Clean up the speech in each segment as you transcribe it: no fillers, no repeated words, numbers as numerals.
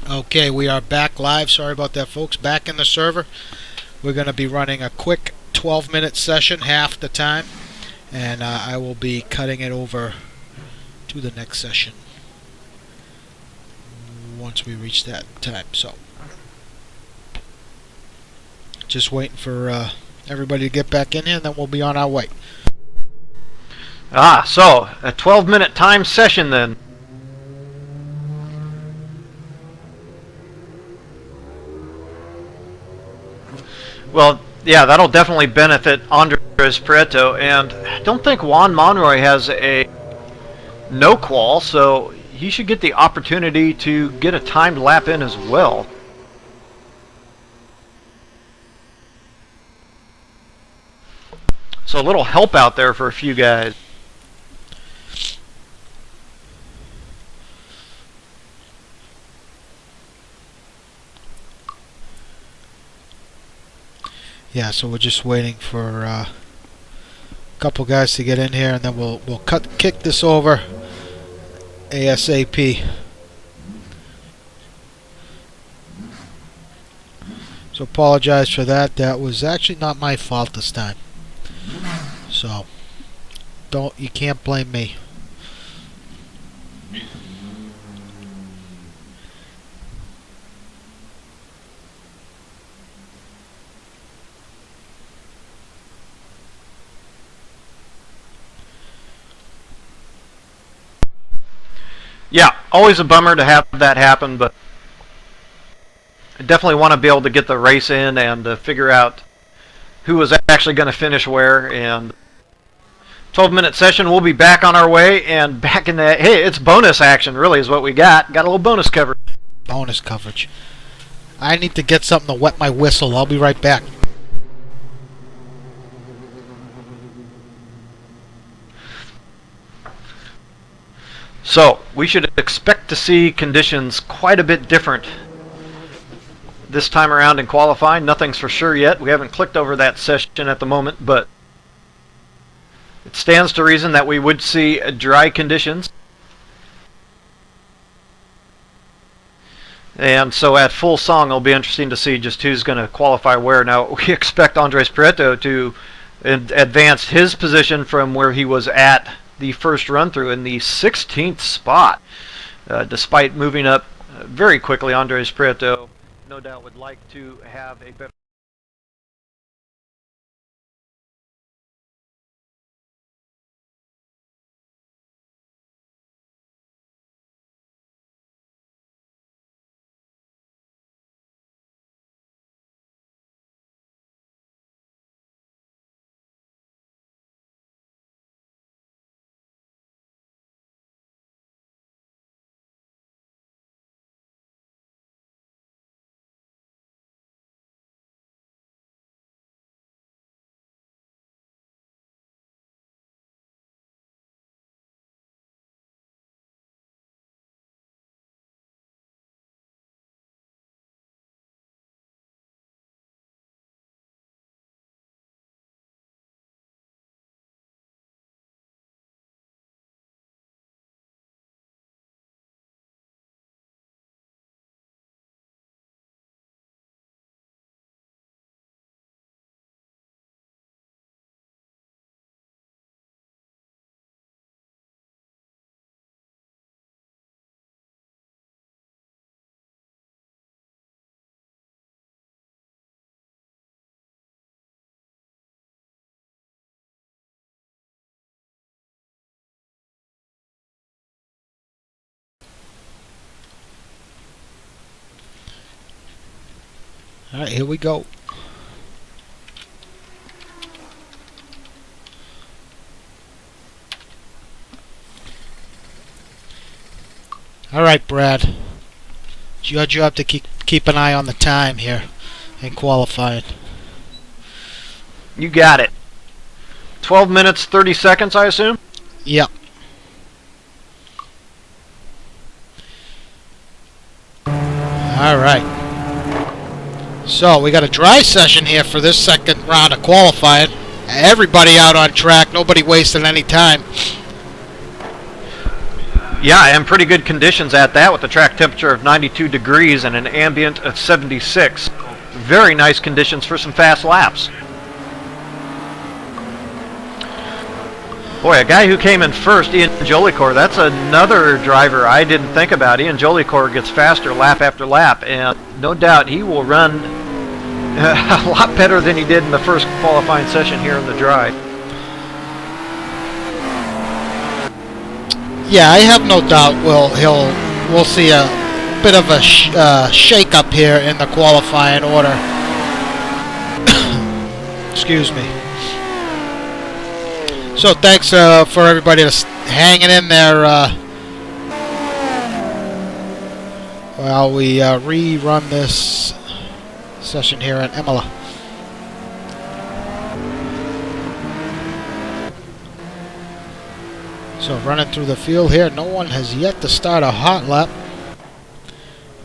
Okay, we are back live. Sorry about that, folks. Back in the server. We're going to be running a quick 12-minute session, half the time, and I will be cutting it over to the next session once we reach that time. So, just waiting for everybody to get back in here, and then we'll be on our way. So a 12-minute time session then. Well, yeah, that'll definitely benefit Andres Prieto, and I don't think Juan Monroy has a no-qual, so he should get the opportunity to get a timed lap in as well. So a little help out there for a few guys. Yeah, so we're just waiting for a couple guys to get in here, and then we'll kick this over ASAP. So apologize for that. That was actually not my fault this time. So you can't blame me. Yeah, always a bummer to have that happen, but I definitely want to be able to get the race in and figure out who was actually going to finish where. And 12-minute session, we'll be back on our way and back in that. Hey, it's bonus action, really, is what we got. Got a little bonus coverage. Bonus coverage. I need to get something to wet my whistle. I'll be right back. So, we should expect to see conditions quite a bit different this time around in qualifying. Nothing's for sure yet. We haven't clicked over that session at the moment, but it stands to reason that we would see dry conditions. And so at full song, it'll be interesting to see just who's going to qualify where. Now, we expect Andres Prieto to advance his position from where he was at the first run-through in the 16th spot. Despite moving up very quickly, Andres Prieto no doubt would like to have a better... Alright, here we go. Alright, Brad. It's your job to keep an eye on the time here and qualifying. You got it. 12 minutes, 30 seconds, I assume? Yep. Alright. So, we got a dry session here for this second round of qualifying. Everybody out on track, nobody wasting any time. Yeah, and pretty good conditions at that with a track temperature of 92 degrees and an ambient of 76. Very nice conditions for some fast laps. Boy, a guy who came in first, Ian Jolicoeur, that's another driver I didn't think about. Ian Jolicoeur gets faster lap after lap, and no doubt he will run a lot better than he did in the first qualifying session here in the dry. Yeah, I have no doubt we'll see a bit of a shake up here in the qualifying order. Excuse me. So thanks for everybody hanging in there while we rerun this session here at Imola. So running through the field here, no one has yet to start a hot lap.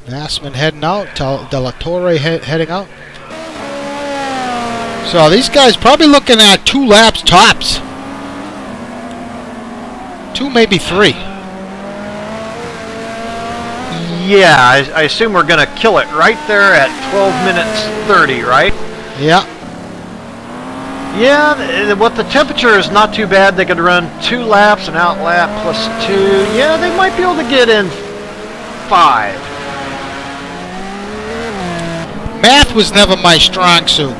Bassman heading out, De La Torre heading out. So these guys probably looking at 2 laps tops. 2, maybe 3. Yeah, I assume we're going to kill it right there at 12 minutes 30, right? Yeah. Yeah, what the temperature is not too bad. They could run 2 laps, an out lap plus 2. Yeah, they might be able to get in 5. Math was never my strong suit.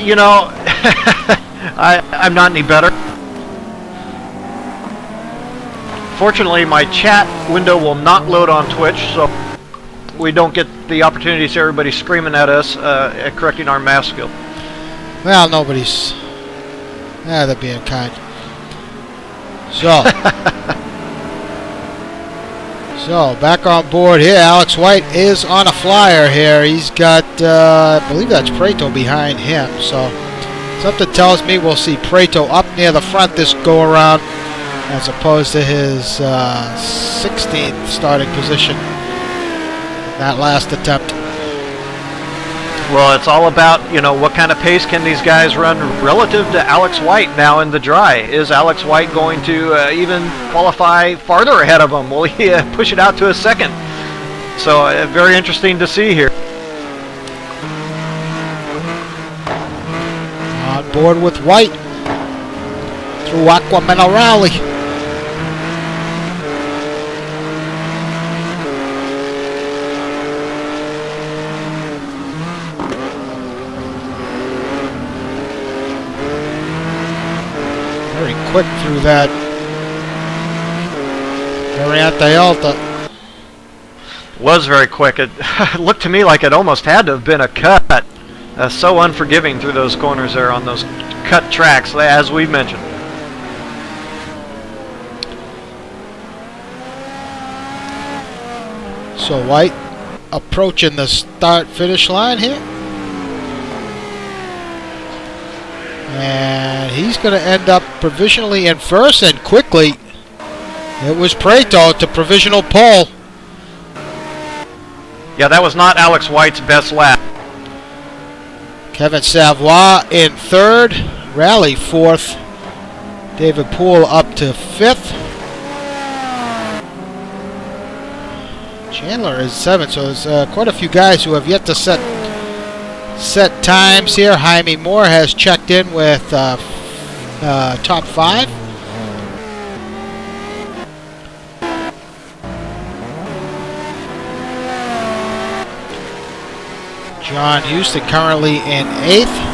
You know, I'm not any better. Fortunately, my chat window will not load on Twitch, so we don't get the opportunity to see everybody screaming at us at correcting our math skill. Well, nobody's... Yeah, they're being kind. So... So, back on board here. Alex White is on a flyer here. He's got, I believe that's Prieto behind him. So, something tells me we'll see Prieto up near the front this go-around, as opposed to his 16th starting position in that last attempt. Well, it's all about, you know, what kind of pace can these guys run relative to Alex White now in the dry. Is Alex White going to even qualify farther ahead of him? Will he push it out to a second? So, very interesting to see here. On board with White through Aqua Minerale. Very quick through that Variante Alta. Was very quick. It looked to me like it almost had to have been a cut. So unforgiving through those corners there on those cut tracks, as we mentioned. So White approaching the start-finish line here. And he's going to end up provisionally in first, and quickly it was Prieto to provisional pole. Yeah, that was not Alex White's best lap. Kevin Savoy in third, Rally fourth, David Poole up to fifth. Chandler is seventh, so there's quite a few guys who have yet to set times here. Jaime Moore has checked in with top 5. John Houston currently in 8th.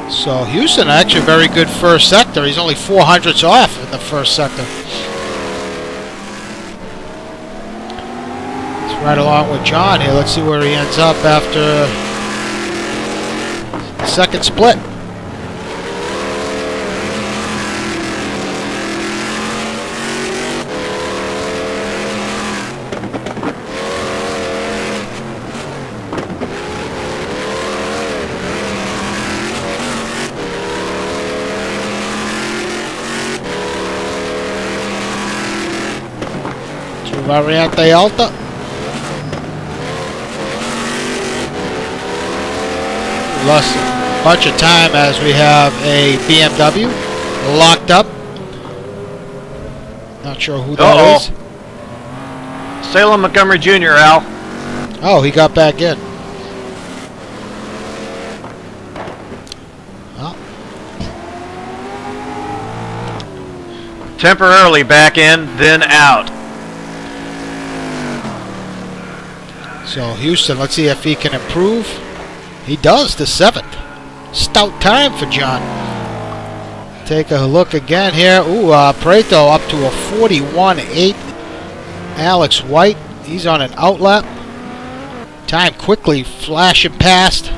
So Houston actually very good first sector. He's only 400ths off in the first sector. It's right along with John here. Let's see where he ends up after the second split. Variante Alta. Lost bunch of time as we have a BMW locked up. Not sure who that is. Salem Montgomery Jr., Al. Oh, he got back in. Oh. Temporarily back in, then out. So Houston, let's see if he can improve. He does, the 7th. Stout time for John. Take a look again here. Ooh, Prieto up to a 41.8. Alex White, he's on an outlap. Time quickly flashing past.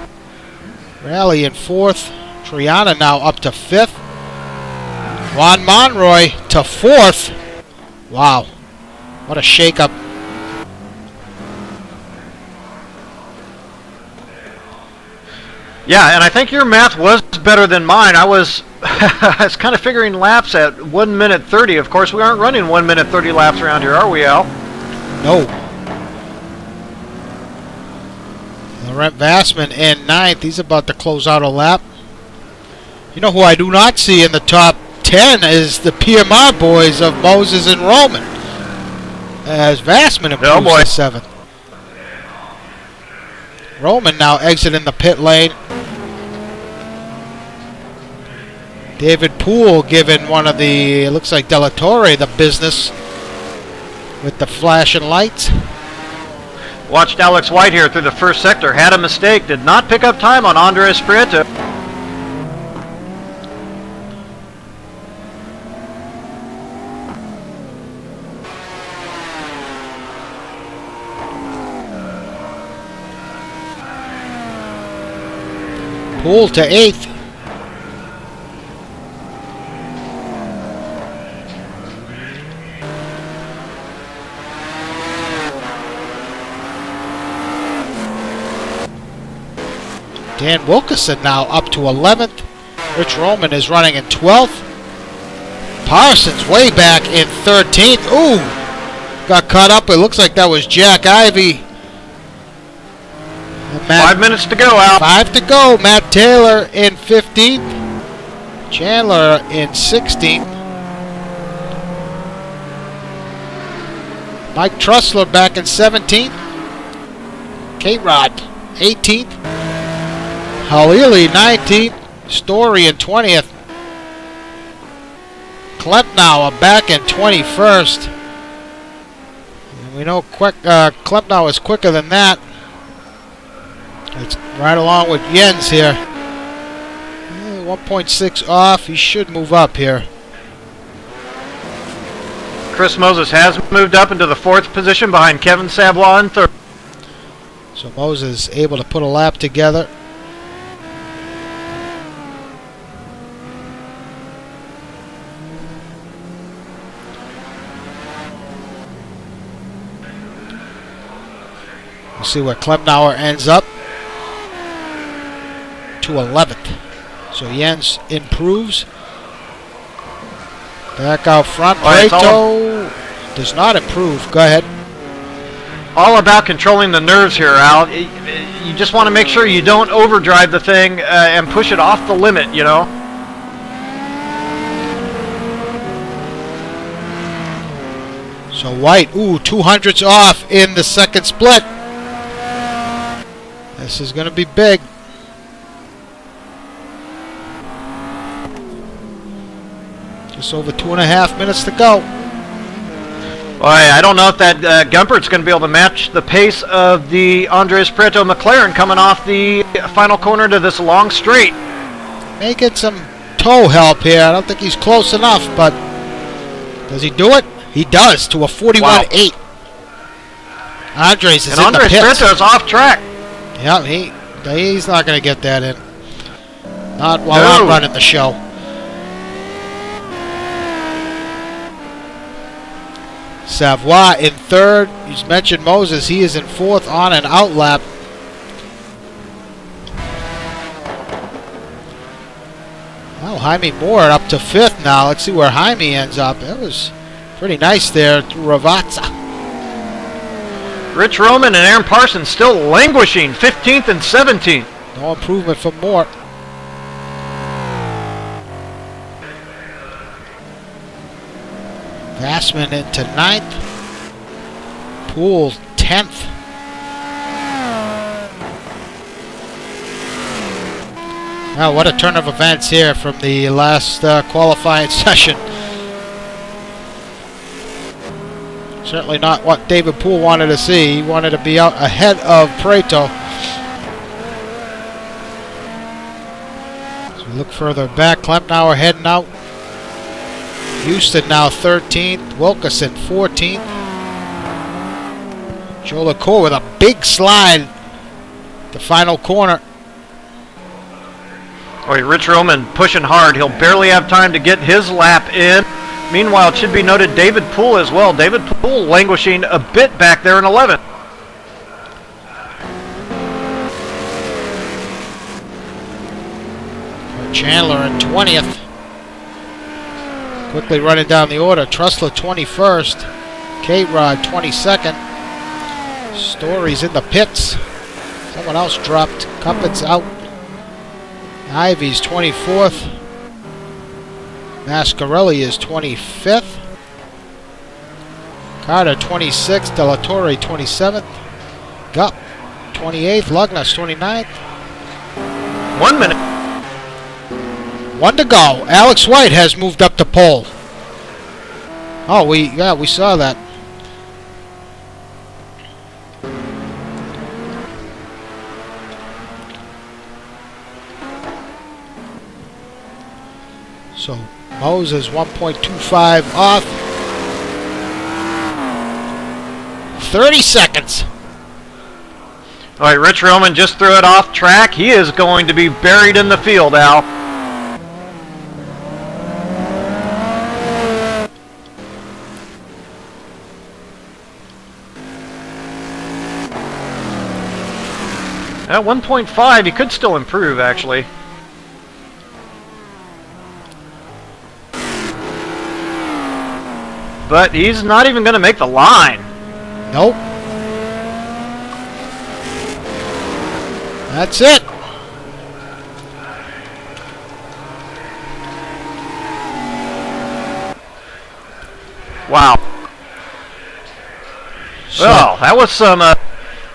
Rally in 4th. Triana now up to 5th. Juan Monroy to 4th. Wow, what a shakeup. Yeah, and I think your math was better than mine. I was kind of figuring laps at 1 minute 30. Of course, we aren't running 1 minute 30 laps around here, are we, Al? No. Laurent Vassman in 9th. He's about to close out a lap. You know who I do not see in the top 10 is the PMR boys of Moses and Roman. As Vassman improves to 7th. Roman now exiting the pit lane. David Poole giving one of the, it looks like De La Torre, the business with the flashing lights. Watched Alex White here through the first sector. Had a mistake. Did not pick up time on Andres Prieto. Poole to 8th. Dan Wilkerson now up to 11th. Rich Roman is running in 12th. Parsons way back in 13th. Ooh! Got caught up. It looks like that was Jack Ivy. 5 minutes to go, Al. 5 to go. Matt Taylor in 15th. Chandler in 16th. Mike Trussler back in 17th. K-Rod 18th. Halili 19th. Story in 20th. Klepnow back in 21st. And we know Klepnow is quicker than that. It's right along with Jens here. 1.6 off. He should move up here. Chris Moses has moved up into the 4th position behind Kevin Savoie in 3rd. So Moses able to put a lap together. We'll see where Klemnauer ends up. To 11th. So Jens improves. Back out front. Prieto does not improve. Go ahead. All about controlling the nerves here, Al. You just want to make sure you don't overdrive the thing and push it off the limit, you know? So White, 200s off in the second split. This is going to be big. Just over 2.5 minutes to go. Boy, I don't know if that Gumpert's going to be able to match the pace of the Andres Prieto McLaren coming off the final corner to this long straight. May get some toe help here. I don't think he's close enough, but does he do it? He does, to a 41.8. Wow. Andres is in the pits. Andres Prieto is off track. Yeah, he's not going to get that in. Not while I'm running the show. Savoie in 3rd. He's mentioned Moses. He is in 4th on an outlap. Well, Jaime Moore up to 5th now. Let's see where Jaime ends up. That was pretty nice there through Ravazza. Rich Roman and Aaron Parsons still languishing, 15th and 17th. No improvement for Moore. Bassman into 9th. Poole 10th. Wow, what a turn of events here from the last qualifying session. Certainly not what David Poole wanted to see. He wanted to be out ahead of Prieto. As we look further back, Klemnauer heading out. Houston now 13th. Wilkerson 14th. Joe LaCour with a big slide. The final corner. Oh, Rich Roman pushing hard. He'll barely have time to get his lap in. Meanwhile, it should be noted David Poole as well. David Poole languishing a bit back there in 11th. Chandler in 20th. Quickly running down the order. Trussler 21st. K-Rod 22nd. Story's in the pits. Someone else dropped. Cuppett's out. Ivy's 24th. Mascarelli is 25th. Carter 26th. De La Torre 27th. Gupp 28th. Lugnas 29th. 1 minute. 1 to go. Alex White has moved up to pole. Oh, we saw that. So Moses 1.25 off. 30 seconds. All right, Rich Roman just threw it off track. He is going to be buried in the field, Al. At 1.5, he could still improve, actually. But he's not even going to make the line. Nope. That's it. Wow. Well, that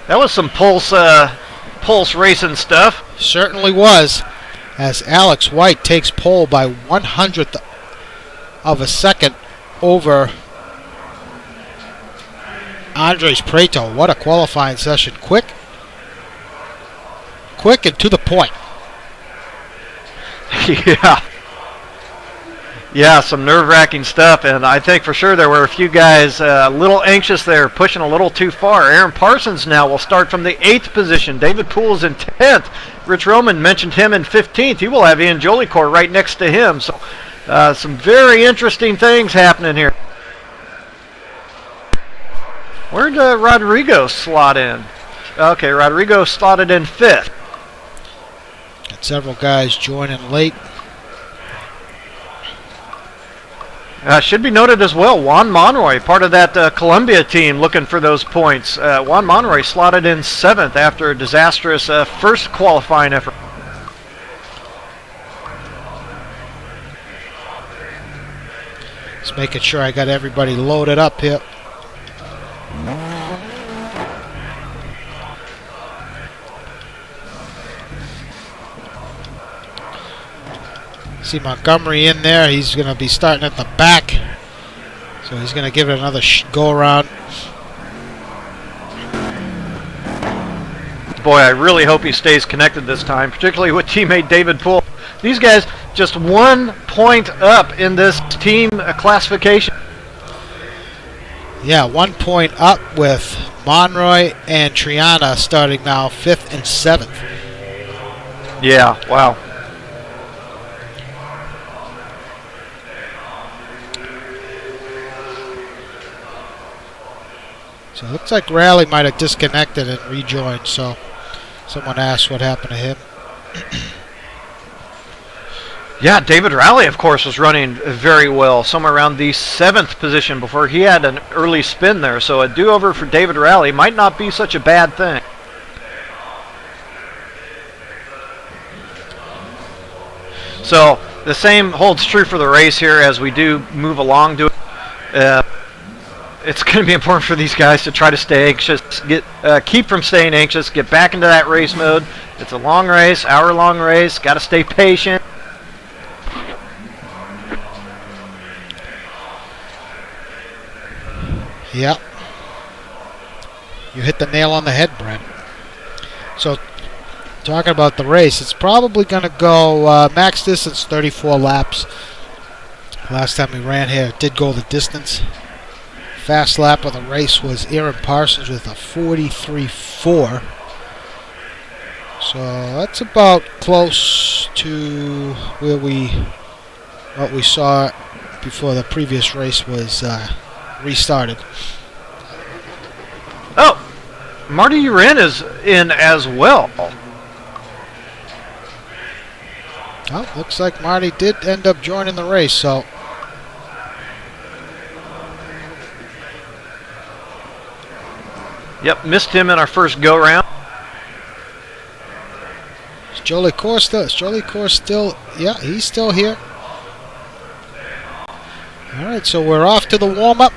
was some pulse racing stuff. Certainly was. As Alex White takes pole by 100th of a second over Andres Prieto. What a qualifying session. Quick and to the point. Yeah, some nerve-wracking stuff, and I think for sure there were a few guys a little anxious there, pushing a little too far. Aaron Parsons now will start from the 8th position. David Poole's in 10th. Rich Roman mentioned him in 15th. He will have Ian Jolicoeur right next to him. So some very interesting things happening here. Where'd Rodrigo slot in? Okay, Rodrigo slotted in 5th. Got several guys joining late. Should be noted as well, Juan Monroy, part of that Columbia team looking for those points. Juan Monroy slotted in 7th after a disastrous first qualifying effort. Just making sure I got everybody loaded up here. See Montgomery in there. He's going to be starting at the back. So he's going to give it another go around. Boy, I really hope he stays connected this time, particularly with teammate David Poole. These guys just 1 point up in this team classification. Yeah, 1 point up with Monroy and Triana starting now 5th and 7th. Yeah, wow. So it looks like Raleigh might have disconnected and rejoined, so someone asked what happened to him. Yeah, David Raleigh, of course, was running very well, somewhere around the 7th position before he had an early spin there. So a do-over for David Raleigh might not be such a bad thing. So the same holds true for the race here as we do move along to it. Uh, it's going to be important for these guys to try to stay anxious, keep from staying anxious, get back into that race mode. It's a long race, hour-long race. Got to stay patient. Yep. You hit the nail on the head, Brent. So, talking about the race, it's probably going to go max distance 34 laps. Last time we ran here, it did go the distance. Fast lap of the race was Aaron Parsons with a 43.4. So that's about close to what we saw before the previous race was restarted. Oh, Marty Urin is in as well. Oh, looks like Marty did end up joining the race, so. Yep, missed him in our first go-round. Is Jolie Core still, yeah, he's still here. All right, so we're off to the warm-up.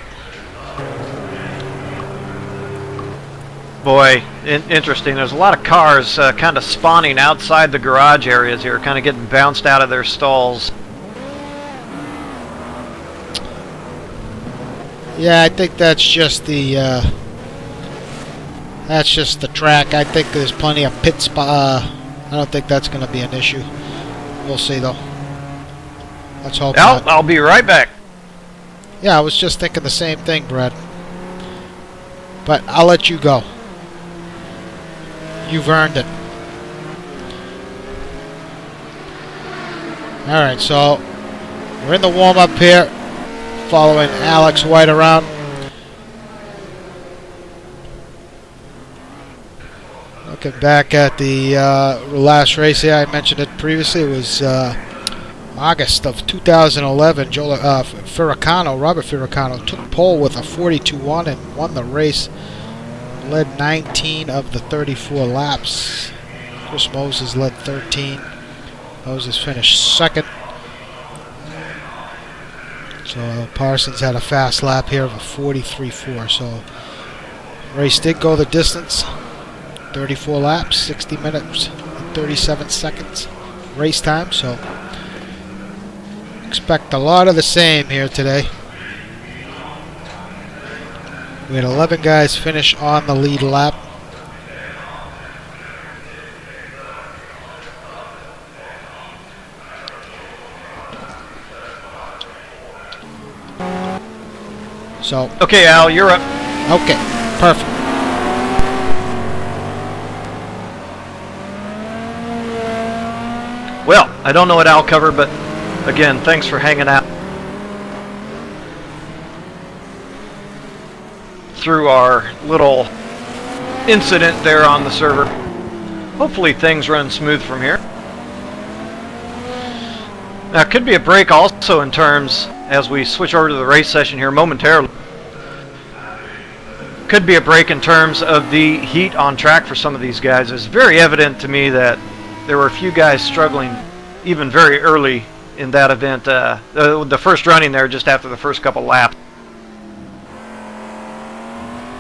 Boy, interesting. There's a lot of cars kind of spawning outside the garage areas here, kind of getting bounced out of their stalls. Yeah, I think that's just the track. I think there's plenty of pit spot. I don't think that's going to be an issue. We'll see, though. Let's hope not. I'll be right back. Yeah, I was just thinking the same thing, Brad. But I'll let you go. You've earned it. Alright, so we're in the warm-up here, following Alex White around. Looking back at the last race here, I mentioned it previously. It was August of 2011. Robert Ferracano took pole with a 42.1 and won the race. Led 19 of the 34 laps. Chris Moses led 13. Moses finished second. So Parsons had a fast lap here of a 43.4. So race did go the distance. 34 laps, 60 minutes, and 37 seconds race time. So expect a lot of the same here today. We had 11 guys finish on the lead lap. So. Okay, Al, you're up. Okay, perfect. Well, I don't know what Al covered, but again, thanks for hanging out through our little incident there on the server. Hopefully things run smooth from here. Now, it could be a break also in terms, as we switch over to the race session here momentarily, could be a break in terms of the heat on track for some of these guys. It's very evident to me that there were a few guys struggling even very early in that event, the first running there just after the first couple laps.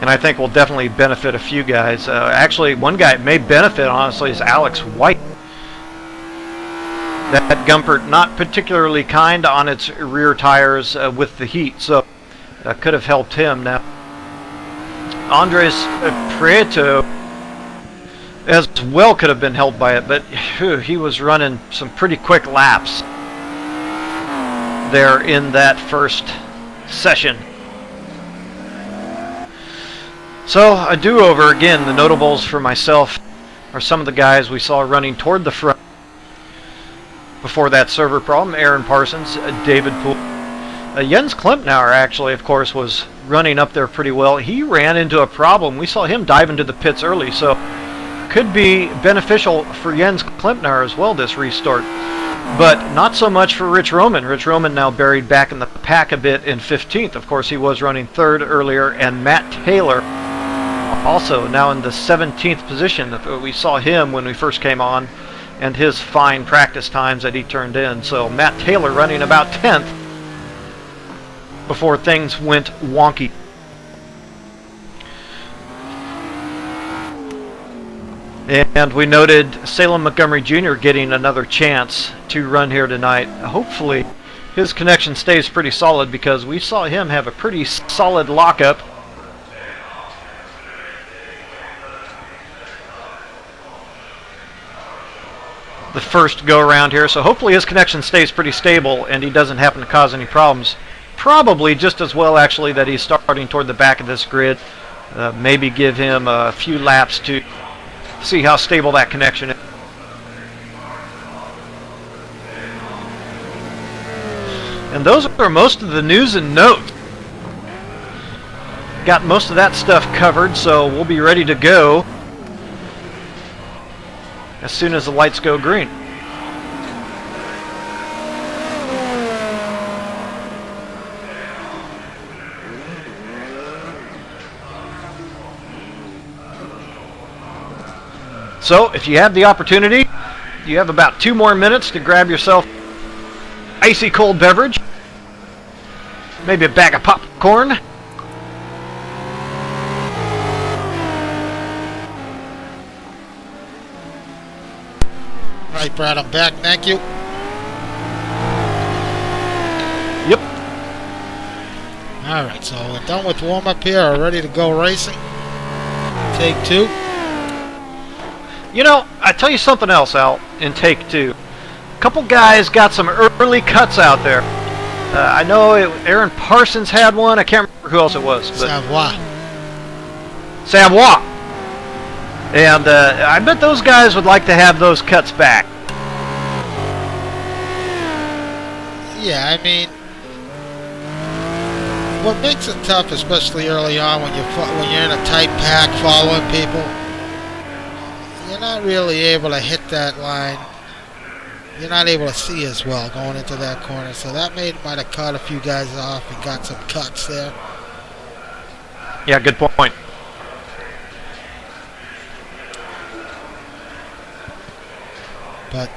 And I think will definitely benefit a few guys. Actually, one guy may benefit, honestly, is Alex White. That Gumpert not particularly kind on its rear tires with the heat, so that could have helped him. Now, Andres Prieto as well could have been helped by it, but he was running some pretty quick laps there in that first session. So, a do-over again. The notables for myself are some of the guys we saw running toward the front before that server problem. Aaron Parsons, David Poole. Jens Klempnauer actually, of course, was running up there pretty well. He ran into a problem. We saw him dive into the pits early, so could be beneficial for Jens Klempnauer as well, this restart. But not so much for Rich Roman. Rich Roman now buried back in the pack a bit in 15th. Of course, he was running third earlier, and Matt Taylor also now in the 17th position. We saw him when we first came on, and his fine practice times that he turned in. So Matt Taylor running about 10th. before things went wonky. And we noted Salem Montgomery Jr. getting another chance to run here tonight. Hopefully his connection stays pretty solid, because we saw him have a pretty solid lockup. The first go around here, so hopefully his connection stays pretty stable and he doesn't happen to cause any problems. Probably just as well, actually, that he's starting toward the back of this grid. Maybe give him a few laps to see how stable that connection is. And those are most of the news and notes. Got most of that stuff covered, so we'll be ready to go as soon as the lights go green. So, if you have the opportunity, you have about 2 more minutes to grab yourself icy cold beverage, maybe a bag of popcorn. All right, Brad, I'm back. Thank you. Yep. All right, so we're done with warm-up here. We're ready to go racing. Take 2. You know, I tell you something else, Al, in take 2. A couple guys got some early cuts out there. I know Aaron Parsons had one. I can't remember who else it was. But Savoie. And I bet those guys would like to have those cuts back. Yeah, I mean, what makes it tough, especially early on when you're in a tight pack following people, you're not really able to hit that line. You're not able to see as well going into that corner. So that might have caught a few guys off and got some cuts there. Yeah, good point. But,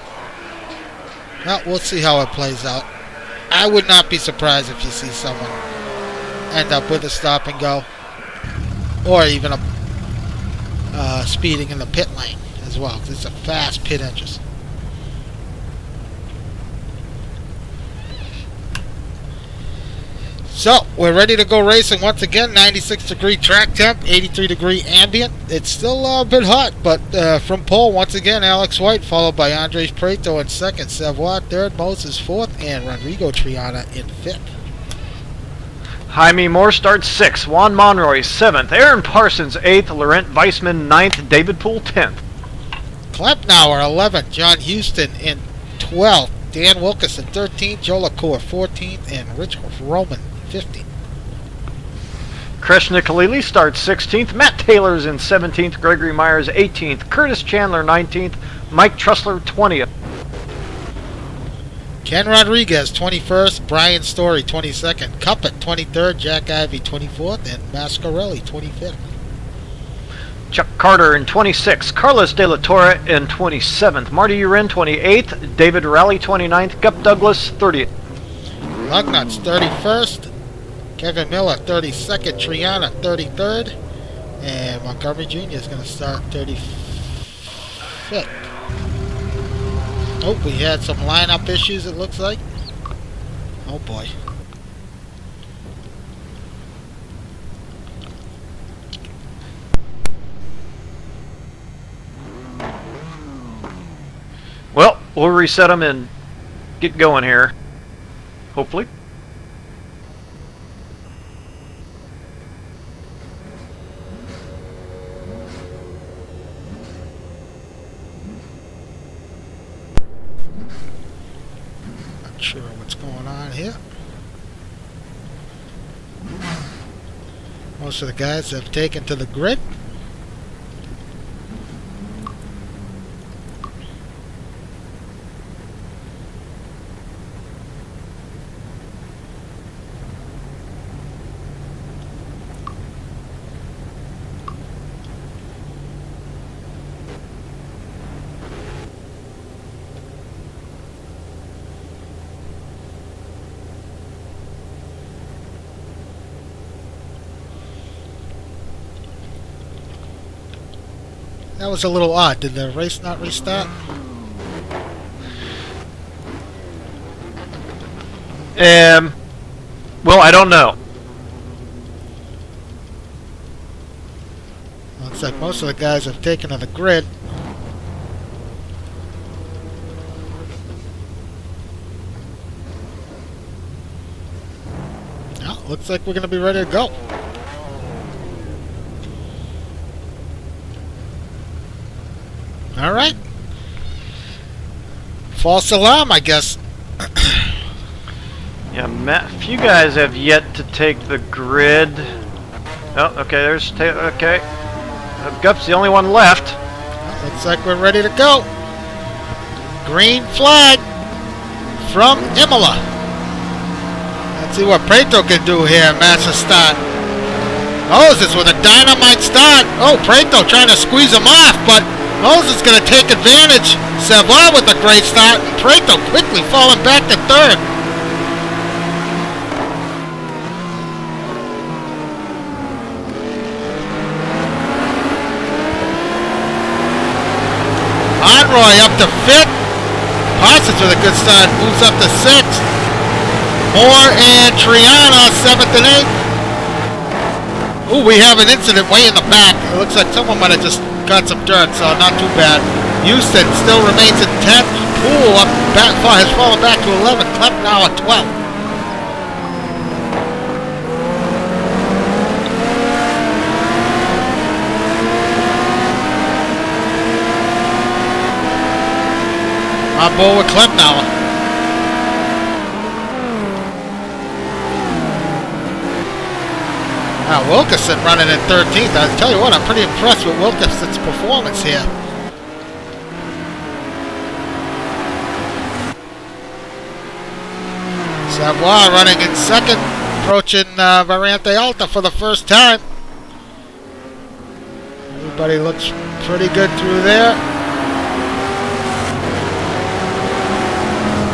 well, we'll see how it plays out. I would not be surprised if you see someone end up with a stop and go, or even a speeding in the pit lane as well, because it's a fast pit entrance. So, we're ready to go racing once again. 96 degree track temp, 83 degree ambient. It's still a bit hot, but from pole, once again, Alex White, followed by Andres Prieto in second, Savoie third, Moses fourth, and Rodrigo Triana in fifth. Jaime Moore starts 6th, Juan Monroy 7th, Aaron Parsons 8th, Laurent Weissman 9th, David Poole 10th. Klempnauer 11th, John Houston in 12th, Dan Wilkerson 13th, Joe LaCour 14th, and Rich Roman 15th. Krishna Khalili starts 16th, Matt Taylor's in 17th, Gregory Myers 18th, Curtis Chandler 19th, Mike Trussler 20th. Ken Rodriguez 21st, Brian Story 22nd, Cuppet 23rd, Jack Ivey 24th, and Mascarelli 25th. Chuck Carter in 26th, Carlos De La Torre in 27th, Marty Urin 28th, David Rowley 29th, Gup Douglas 30th. Lugnuts 31st, Kevin Miller 32nd, Triana 33rd, and Montgomery Jr. is going to start 35th. Oh, we had some lineup issues, it looks like. Oh boy. Well, we'll reset them and get going here, hopefully. Not sure what's going on here. Most of the guys have taken to the grid. That was a little odd. Did the race not restart? Well, I don't know. Looks like most of the guys have taken to the grid. Well, looks like we're going to be ready to go. All right. False alarm, I guess. Yeah, a few guys have yet to take the grid. Oh, okay, okay. Gup's the only one left. Well, looks like we're ready to go. Green flag from Imola. Let's see what Prieto can do here. Massive start. Moses with a dynamite start. Oh, Prieto trying to squeeze him off, but Moses going to take advantage. Savoy with a great start, and Prieto quickly falling back to third. Roy up to 5th. Parsons with a good start. Moves up to 6th. Moore and Triana 7th and 8th. Ooh, we have an incident way in the back. It looks like someone might have just got some dirt, so not too bad. Houston still remains in 10th. Poole up back, has fallen back to 11th. Klepp now at 12th. On board with Klepp now. Now Wilkerson running in 13th. I'll tell you what, I'm pretty impressed with Wilkerson's performance here. Savoy running in 2nd, approaching Variante Alta for the first time. Everybody looks pretty good through there.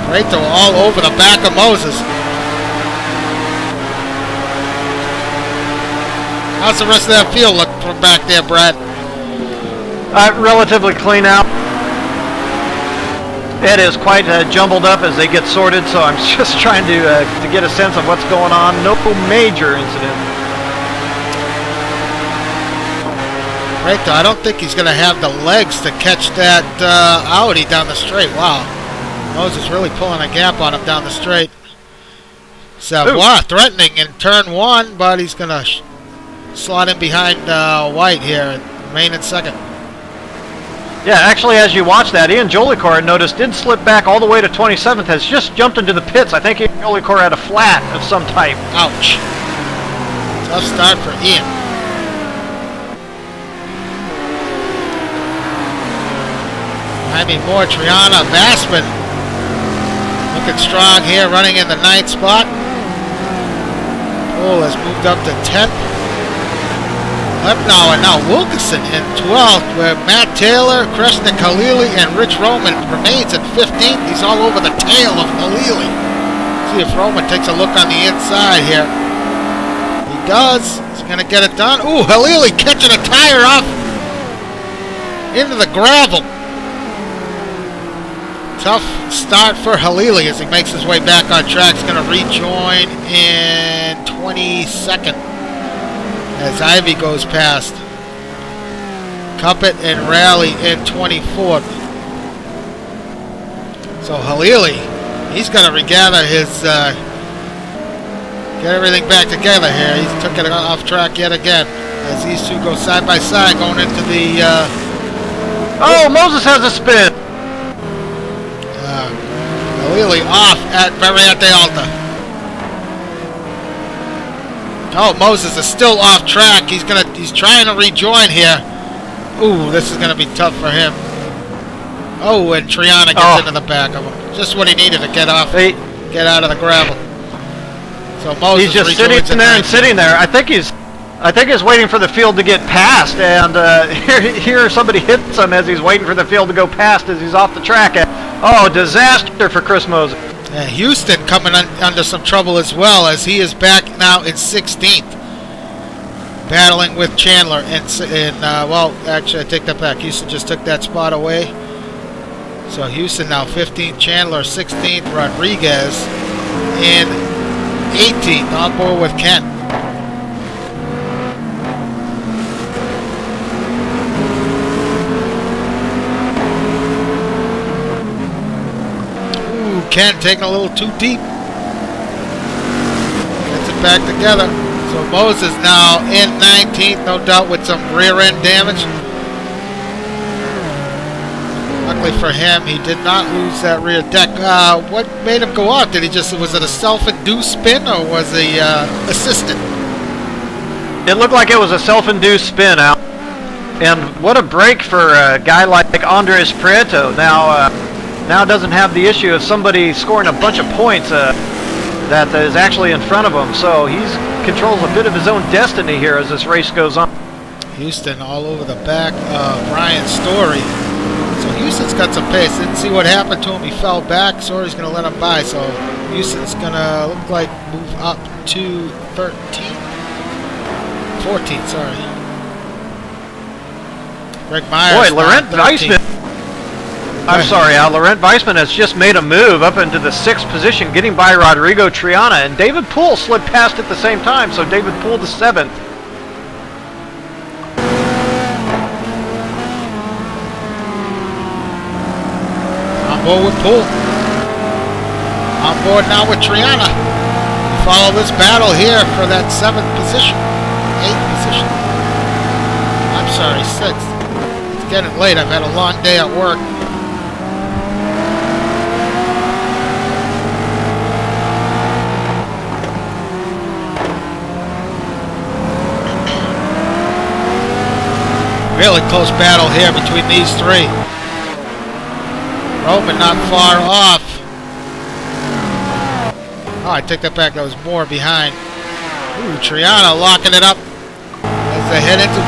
Prieto all over the back of Moses. How's the rest of that field look from back there, Brad? Relatively clean out. It is quite jumbled up as they get sorted, so I'm just trying to get a sense of what's going on. No major incident. Prieto, I don't think he's going to have the legs to catch that Audi down the straight. Wow. Moses really pulling a gap on him down the straight. Savoy threatening in turn 1, but he's going to slot in behind White here and remain in 2nd. Yeah, actually, as you watch that, Ian Jolicoeur, noticed, did slip back all the way to 27th, has just jumped into the pits. I think Ian Jolicoeur had a flat of some type. Ouch. Tough start for Ian. I mean, more Triana Bassman. Looking strong here, running in the 9th spot. Poole has moved up to 10th. Lepnow and now Wilkerson in 12th, where Matt Taylor, Kreshna Khalili, and Rich Roman remains at 15th. He's all over the tail of Khalili. See if Roman takes a look on the inside here. He does. He's going to get it done. Ooh, Khalili catching a tire off into the gravel. Tough start for Khalili as he makes his way back on track. He's going to rejoin in 22nd as Ivy goes past. Cuppet and Rally in 24th. So Khalili, he's going to regather his, get everything back together here. He took it off track yet again as these two go side by side going into the... oh, Moses has a spin. Khalili off at Variante Alta. Oh, Moses is still off track. He's trying to rejoin here. Ooh, this is gonna be tough for him. Oh, and Triana gets into the back of him. Just what he needed to get off, get out of the gravel. So Moses he's just sitting there and sitting there. I think he's waiting for the field to get past, and here somebody hits him as he's waiting for the field to go past as he's off the track. Oh, disaster for Chris Moses. Houston coming under some trouble as well as he is back now in 16th. battling with Chandler. Well, actually, I take that back. Houston just took that spot away. So Houston now 15th, Chandler 16th, Rodriguez in 18th, on board with Kent. Ooh, Kent taking a little too deep. Gets it back together. So Moses now in 19th, no doubt with some rear end damage. Luckily for him, he did not lose that rear deck. What made him go off? Was it a self-induced spin or was he assisted? It looked like it was a self-induced spin out. And what a break for a guy like Andres Prieto. Now doesn't have the issue of somebody scoring a bunch of points that is actually in front of him. So he controls a bit of his own destiny here as this race goes on. Houston all over the back of Ryan Story. So Houston's got some pace. Didn't see what happened to him. He fell back. Story's going to let him by. So Houston's going to look like move up to 14, sorry. Greg Myers. Boy, Laurent Weissman. I'm sorry, Laurent Weissman has just made a move up into the 6th position, getting by Rodrigo Triana, and David Poole slid past at the same time, so David Poole the 7th. On board with Poole. On board now with Triana. Follow this battle here for that 7th position. 8th position. I'm sorry, 6th. It's getting late. I've had a long day at work. Really close battle here between these three. Roman not far off. Oh, I take that back. That was more behind. Ooh, Triana locking it up as they head into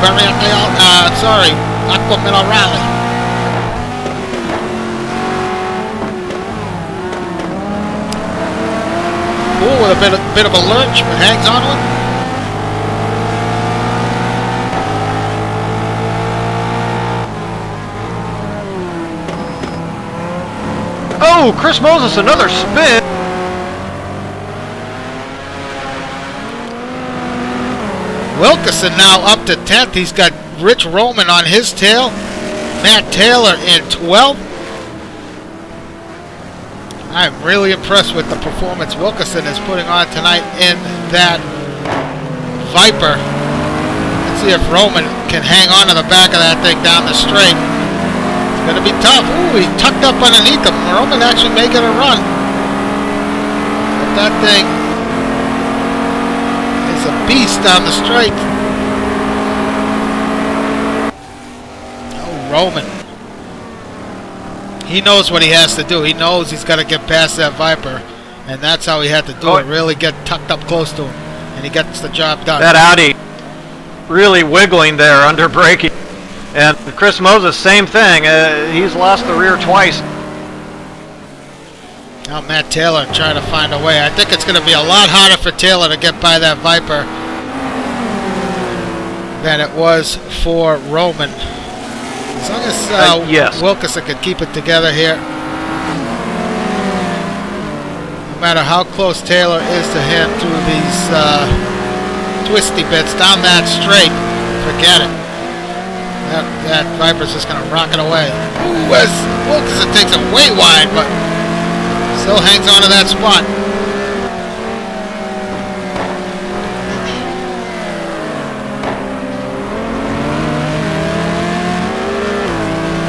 Aqua Minerale. Ooh, with a bit of a lurch, but hangs on to it. Oh, Chris Moses, another spin. Wilkerson now up to 10th. He's got Rich Roman on his tail. Matt Taylor in 12th. I'm really impressed with the performance Wilkerson is putting on tonight in that Viper. Let's see if Roman can hang on to the back of that thing down the straight. It's going to be tough. Ooh, he tucked up underneath him. Roman actually may get a run. But that thing is a beast down the straight. Oh, Roman. He knows what he has to do. He knows he's got to get past that Viper. And that's how he had to do it. Really get tucked up close to him. And he gets the job done. That Audi really wiggling there under braking. And Chris Moses, same thing. He's lost the rear twice. Now Matt Taylor trying to find a way. I think it's going to be a lot harder for Taylor to get by that Viper than it was for Roman. As long as yes. Wilkerson could keep it together here. No matter how close Taylor is to him through these twisty bits down that straight, forget it. That Viper's just going to rock it away. Ooh, Wilkerson takes it way wide, but still hangs on to that spot.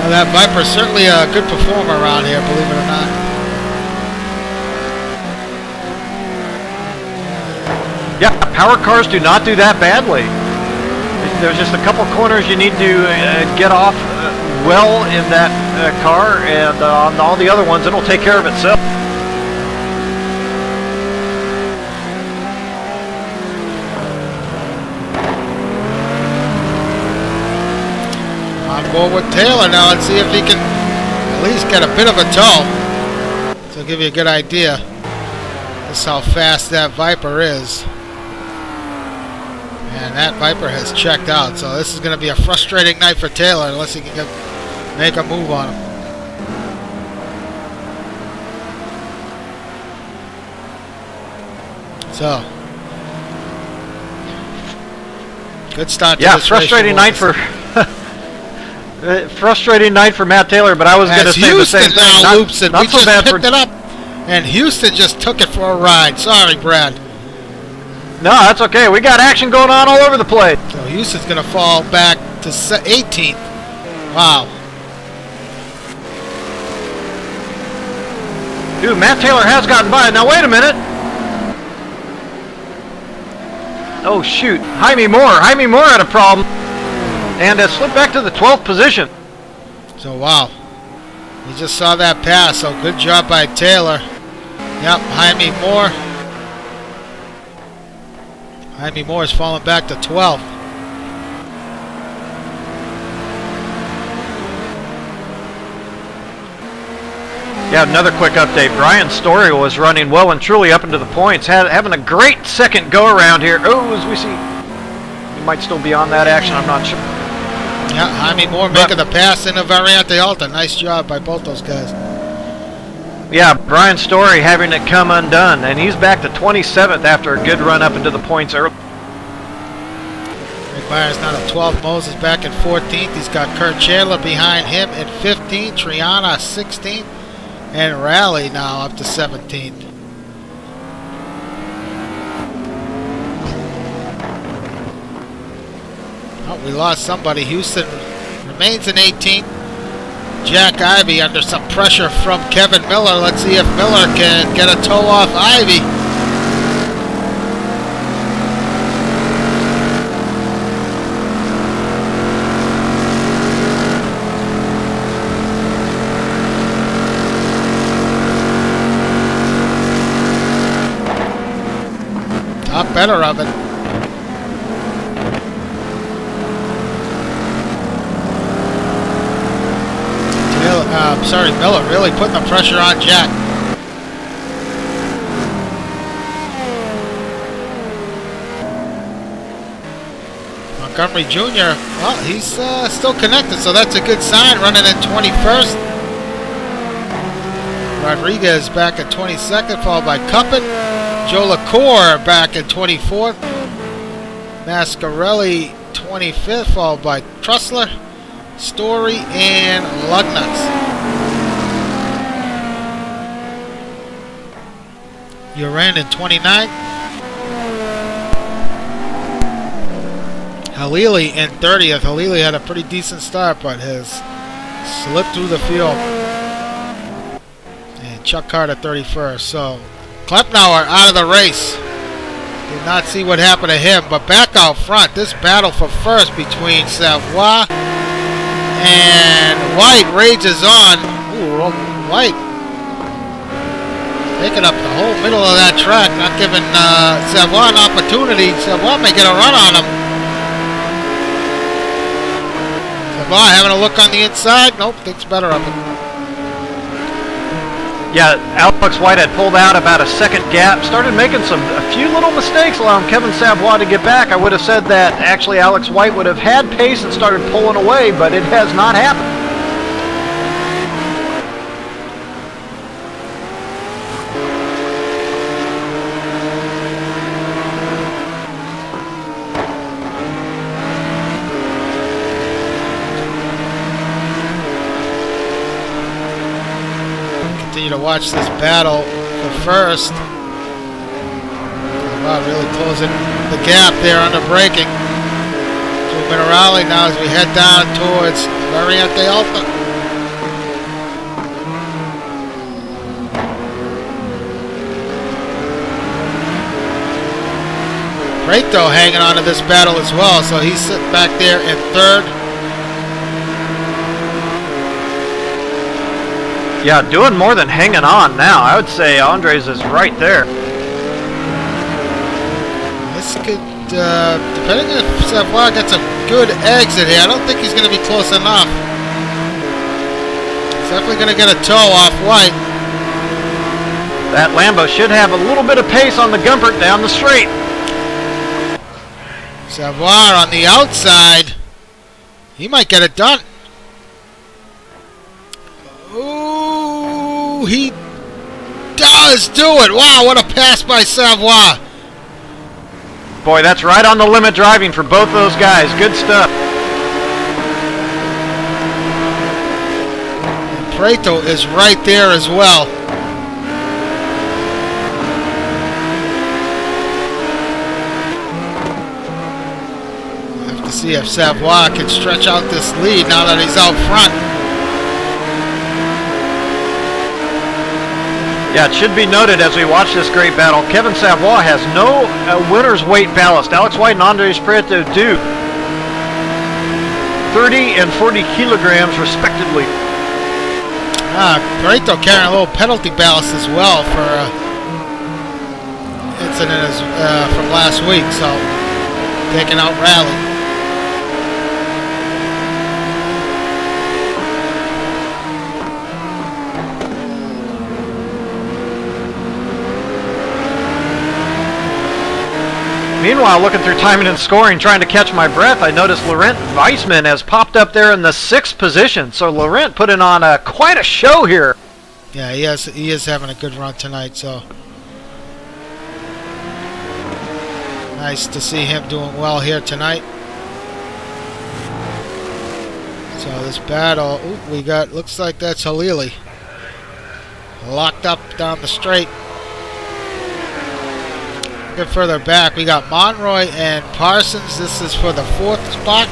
Well, that Viper's certainly a good performer around here, believe it or not. Yeah, power cars do not do that badly. There's just a couple corners you need to get off well in that car, and on all the other ones, it'll take care of itself. On board with Taylor now. Let's see if he can at least get a bit of a tow. So I'll give you a good idea just how fast that Viper is. And that Viper has checked out, so this is going to be a frustrating night for Taylor unless he can make a move on him. So, good start to this frustrating night for frustrating night for Matt Taylor, but I was going to say the same thing. Now loops it. Not We so just bad picked it up, and Houston just took it for a ride. Sorry, Brad. No, that's okay. We got action going on all over the place. So Houston's going to fall back to 18th. Wow. Dude, Matt Taylor has gotten by. Now, wait a minute. Oh, shoot. Jaime Moore had a problem and has slipped back to the 12th position. So, wow. You just saw that pass, so good job by Taylor. Yep, Jaime Moore. Jaime Moore is falling back to 12th. Yeah, another quick update. Brian Story was running well and truly up into the points, having a great second go-around here. Oh, as we see, he might still be on that action, I'm not sure. Yeah, Jaime Moore making the pass into Variante Alta. Nice job by both those guys. Yeah, Brian Story having it come undone, and he's back to 27th after a good run up into the points early. Rick Myers now at 12th. Moses back in 14th. He's got Kurt Chandler behind him at 15th. Triana 16th. And Raleigh now up to 17th. Oh, we lost somebody. Houston remains in 18th. Jack Ivey under some pressure from Kevin Miller. Let's see if Miller can get a toe off Ivey. Top better of it. Miller really putting the pressure on Jack. Montgomery Jr., well, he's still connected, so that's a good sign, running in 21st. Rodriguez back at 22nd, followed by Cuppin. Joe LaCour back at 24th. Mascarelli 25th, followed by Trussler, Story, and Lugnutz. Uran in 29th. Halili in 30th. Halili had a pretty decent start, but has slipped through the field. And Chuck Carter 31st. So Klepnauer out of the race. Did not see what happened to him, but back out front, this battle for first between Savoy and White rages on. Ooh, White taking up the whole middle of that track, not giving Savoy an opportunity. Savoy may get a run on him. Savoy having a look on the inside. Nope, thinks better of it. Yeah, Alex White had pulled out about a second gap, started making a few little mistakes, allowing Kevin Savoy to get back. I would have said that actually Alex White would have had pace and started pulling away, but it has not happened. To watch this battle for first. Wow, really closing the gap there under braking. Joe Minerale now as we head down towards Variante Alta. Prieto hanging on to this battle as well, so he's sitting back there in third. Yeah, doing more than hanging on now. I would say Andres is right there. This could, depending if Savoy gets a good exit here, I don't think he's going to be close enough. He's definitely going to get a toe off White. That Lambo should have a little bit of pace on the Gumpert down the straight. Savoir on the outside. He might get it done. Ooh, he does do it. Wow, what a pass by Savoir. Boy, that's right on the limit driving for both those guys. Good stuff. And Prieto is right there as well. We'll have to see if Savoir can stretch out this lead now that he's out front. Yeah, it should be noted as we watch this great battle, Kevin Savoir has no winner's weight ballast. Alex White and Andres Prieto do. 30 and 40 kilograms respectively. Prieto carrying a little penalty ballast as well for incident from last week, so taking out Rally. Meanwhile, looking through timing and scoring, trying to catch my breath, I noticed Laurent Weissman has popped up there in the 6th position. So Laurent putting on quite a show here. Yeah, he is having a good run tonight, so nice to see him doing well here tonight. So this battle, we got, looks like that's Halili. Locked up down the straight. Get further back, we got Monroy and Parsons. This is for the 4th spot.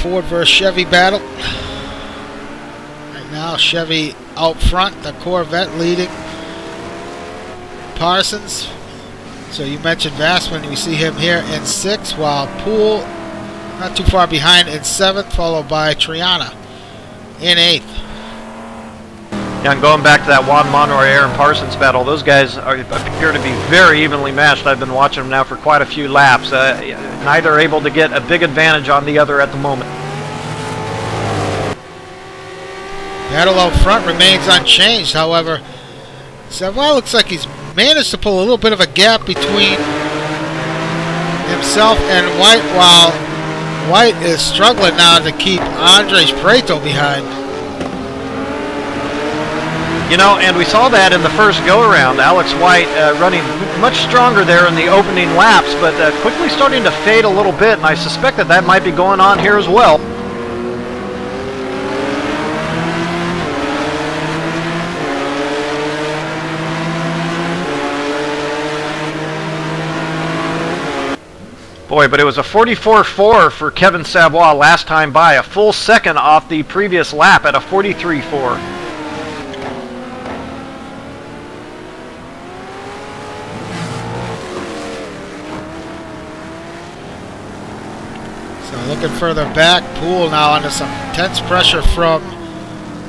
Ford versus Chevy battle. Right now, Chevy out front, the Corvette leading Parsons. So you mentioned Vassman, we see him here in 6th, while Poole not too far behind in 7th, followed by Triana in 8th. Yeah, and going back to that Juan Monroy Aaron Parsons battle, those guys appear to be very evenly matched. I've been watching them now for quite a few laps. Neither able to get a big advantage on the other at the moment. Battle out front remains unchanged, however. Savoir looks like he's managed to pull a little bit of a gap between himself and White, while White is struggling now to keep Andres Prieto behind. You know, and we saw that in the first go-around. Alex White running much stronger there in the opening laps, but quickly starting to fade a little bit, and I suspect that that might be going on here as well. Boy, but it was a 44.4 for Kevin Savoir last time by, a full second off the previous lap at a 43.4. Looking further back, Poole now under some intense pressure from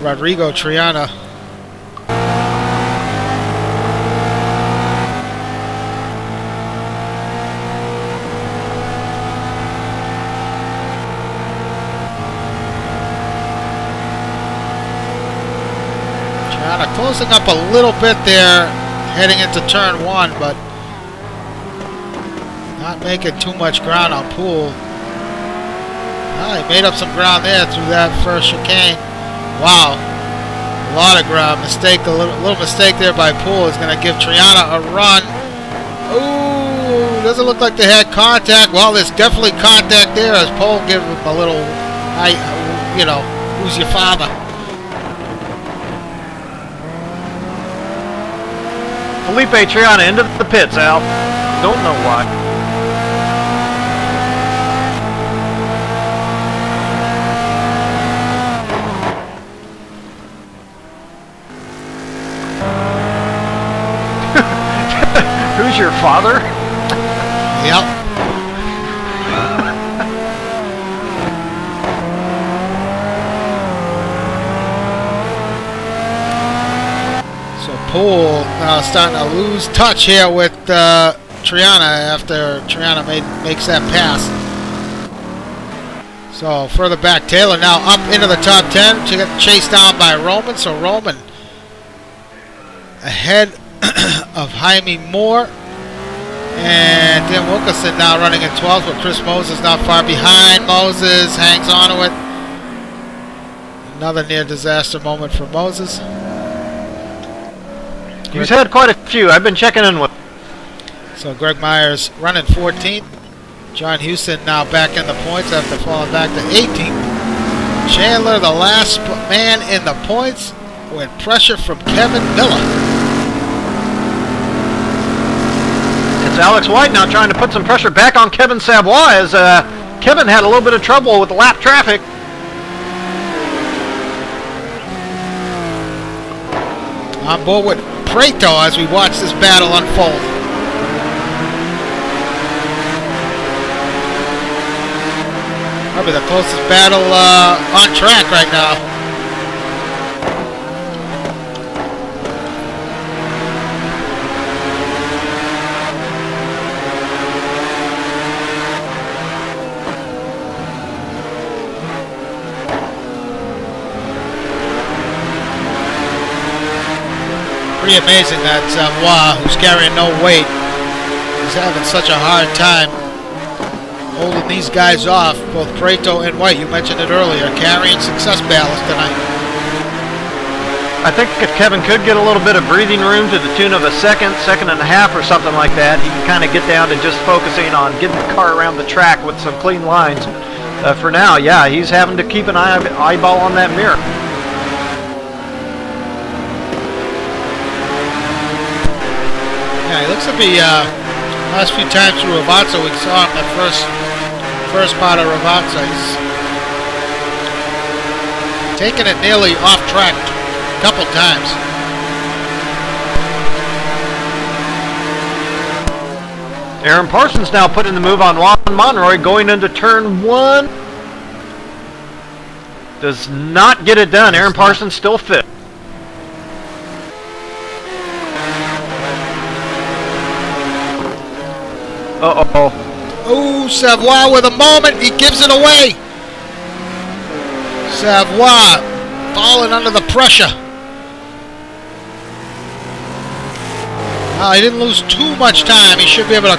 Rodrigo Triana. Triana closing up a little bit there, heading into turn 1, but not making too much ground on Poole. He made up some ground there through that first chicane. Wow. A lot of ground. Mistake, a little mistake there by Poole is going to give Triana a run. Ooh, doesn't look like they had contact. Well, there's definitely contact there as Poole gives him a little, who's your father? Felipe Triana into the pits, Al. Don't know why. Who's your father? Yep. So Poole now starting to lose touch here with Triana after Triana makes that pass. So further back, Taylor now up into the top 10 to get chased down by Roman. So Roman ahead of Jaime Moore. And Dan Wilkerson now running in 12th, but Chris Moses not far behind. Moses hangs on to it. Another near disaster moment for Moses. He's had quite a few. I've been checking in with. So Greg Myers running 14th. John Houston now back in the points after falling back to 18th. Chandler, the last man in the points, with pressure from Kevin Miller. It's Alex White now trying to put some pressure back on Kevin Savoy as Kevin had a little bit of trouble with the lap traffic. On board with Prieto as we watch this battle unfold. Probably the closest battle on track right now. Pretty amazing that Savoy, who's carrying no weight, is having such a hard time holding these guys off, both Prieto and White. You mentioned it earlier, carrying success ballast tonight. I think if Kevin could get a little bit of breathing room to the tune of a second and a half or something like that, he can kind of get down to just focusing on getting the car around the track with some clean lines. For now, yeah, he's having to keep an eyeball on that mirror. Yeah, he looks to be, last few times through Ravazza, we saw him that first part of Ravazza. He's taken it nearly off track a couple times. Aaron Parsons now putting the move on Juan Monroy going into turn 1. Does not get it done. Aaron Parsons still fit. Uh-oh. Ooh, Savoy with a moment. He gives it away. Savoy falling under the pressure. He didn't lose too much time. He should be able to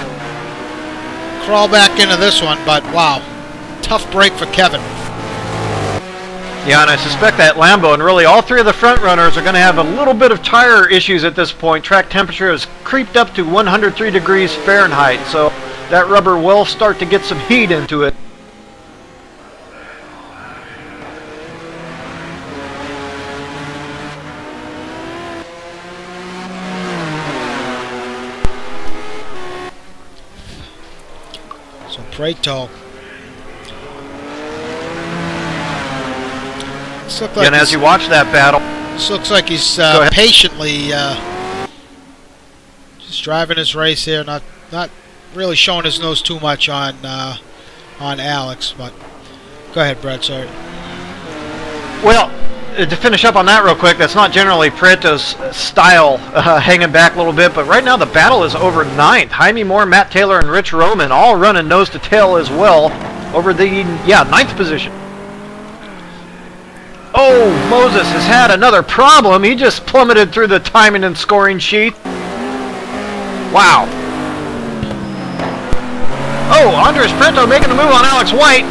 crawl back into this one, but wow. Tough break for Kevin. Yeah, and I suspect that Lambo and really all three of the front runners are going to have a little bit of tire issues at this point. Track temperature has creeped up to 103 degrees Fahrenheit, so that rubber will start to get some heat into it. So Prieto. And as you watch that battle, this looks like he's patiently just driving his race here, not really showing his nose too much on Alex. But go ahead, Brad. Sorry. Well, to finish up on that real quick, that's not generally Prieto's style, hanging back a little bit. But right now the battle is over 9th. Jaime Moore, Matt Taylor, and Rich Roman all running nose to tail as well over the 9th position. Oh, Moses has had another problem. He just plummeted through the timing and scoring sheet. Wow. Oh, Andres Prieto making the move on Alex White.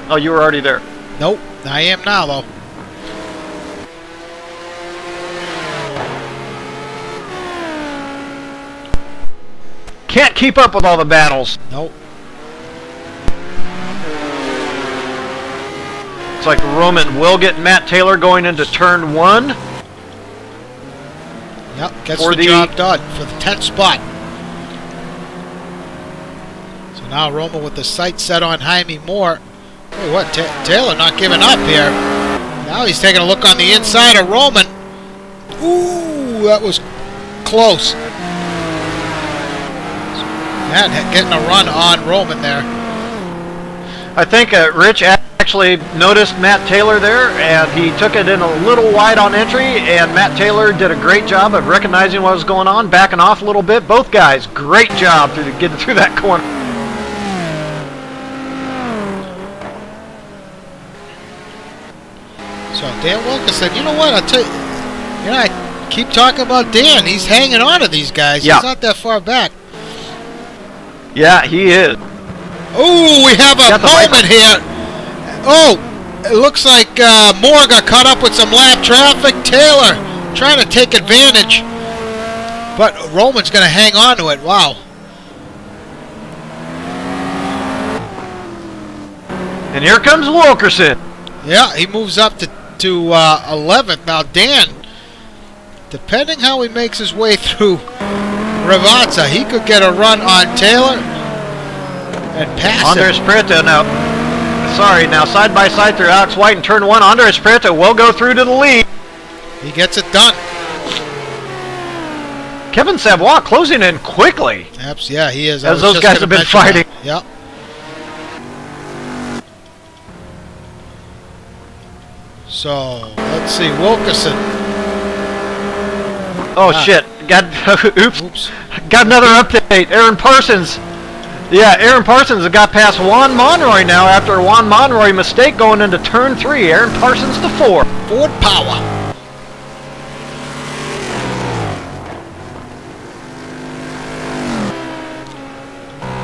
Oh, you were already there. Nope, I am now, though. Can't keep up with all the battles. Nope. Looks like Roman will get Matt Taylor going into turn 1. Yep, gets the job done for the 10th spot. So now Roman with the sights set on Jaime Moore. Hey, what? Taylor not giving up here. Now he's taking a look on the inside of Roman. Ooh, that was close. Man, getting a run on Roman there. I think Rich actually noticed Matt Taylor there, and he took it in a little wide on entry, and Matt Taylor did a great job of recognizing what was going on, backing off a little bit. Both guys, great job getting through that corner. So Dan Wilkerson, you know what? I'll tell you, I keep talking about Dan. He's hanging on to these guys. Yeah. He's not that far back. Yeah, he is. Oh, we have a moment here. Oh, it looks like Moore got caught up with some lap traffic. Taylor trying to take advantage. But Roman's going to hang on to it. Wow. And here comes Wilkerson. Yeah, he moves up to 11th. Now, Dan, depending how he makes his way through Ravazza, he could get a run on Taylor and pass Andres him. Prieto now. Sorry, now side by side through Alex White in turn 1. Andres Prieto will go through to the lead. He gets it done. Kevin Savoy closing in quickly. Yeah, he is. As those guys have been fighting. Yep. So, let's see. Wilkerson. Oh, shit. Oops. Got another update. Aaron Parsons. Yeah, Aaron Parsons got past Juan Monroy now after a Juan Monroy mistake going into turn 3. Aaron Parsons to 4. Ford power.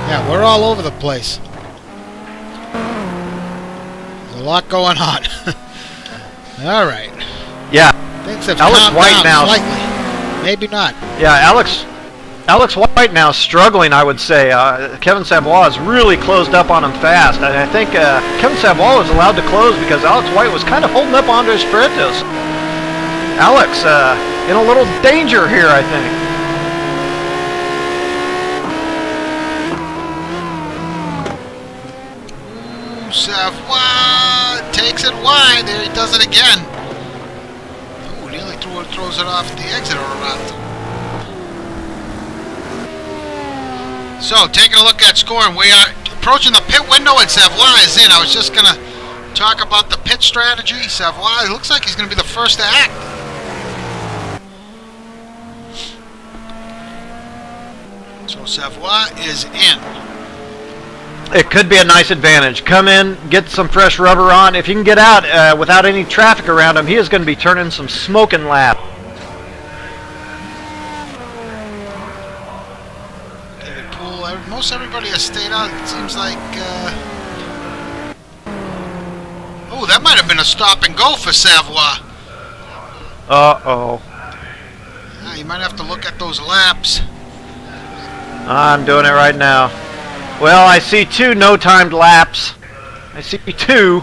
Yeah, we're all over the place. There's a lot going on. All right. Yeah. Things have Alex calmed White down now. slightly. Maybe not. Yeah, Alex White now struggling, I would say. Kevin Savoy has really closed up on him fast. And I think Kevin Savoy was allowed to close because Alex White was kind of holding up Andres Prieto. Alex in a little danger here, I think. Savoy takes it wide. There he does it again. Ooh, nearly throws it off the exit around. So, taking a look at scoring, we are approaching the pit window and Savoy is in. I was just going to talk about the pit strategy. Savoy looks like he's going to be the first to act. So, Savoy is in. It could be a nice advantage. Come in, get some fresh rubber on. If you can get out without any traffic around him, he is going to be turning some smoking lap. David Poole, most everybody has stayed out. It seems like... Oh, that might have been a stop and go for Savoy. Uh-oh. You might have to look at those laps. I'm doing it right now. Well, I see 2 no-timed laps. I see 2.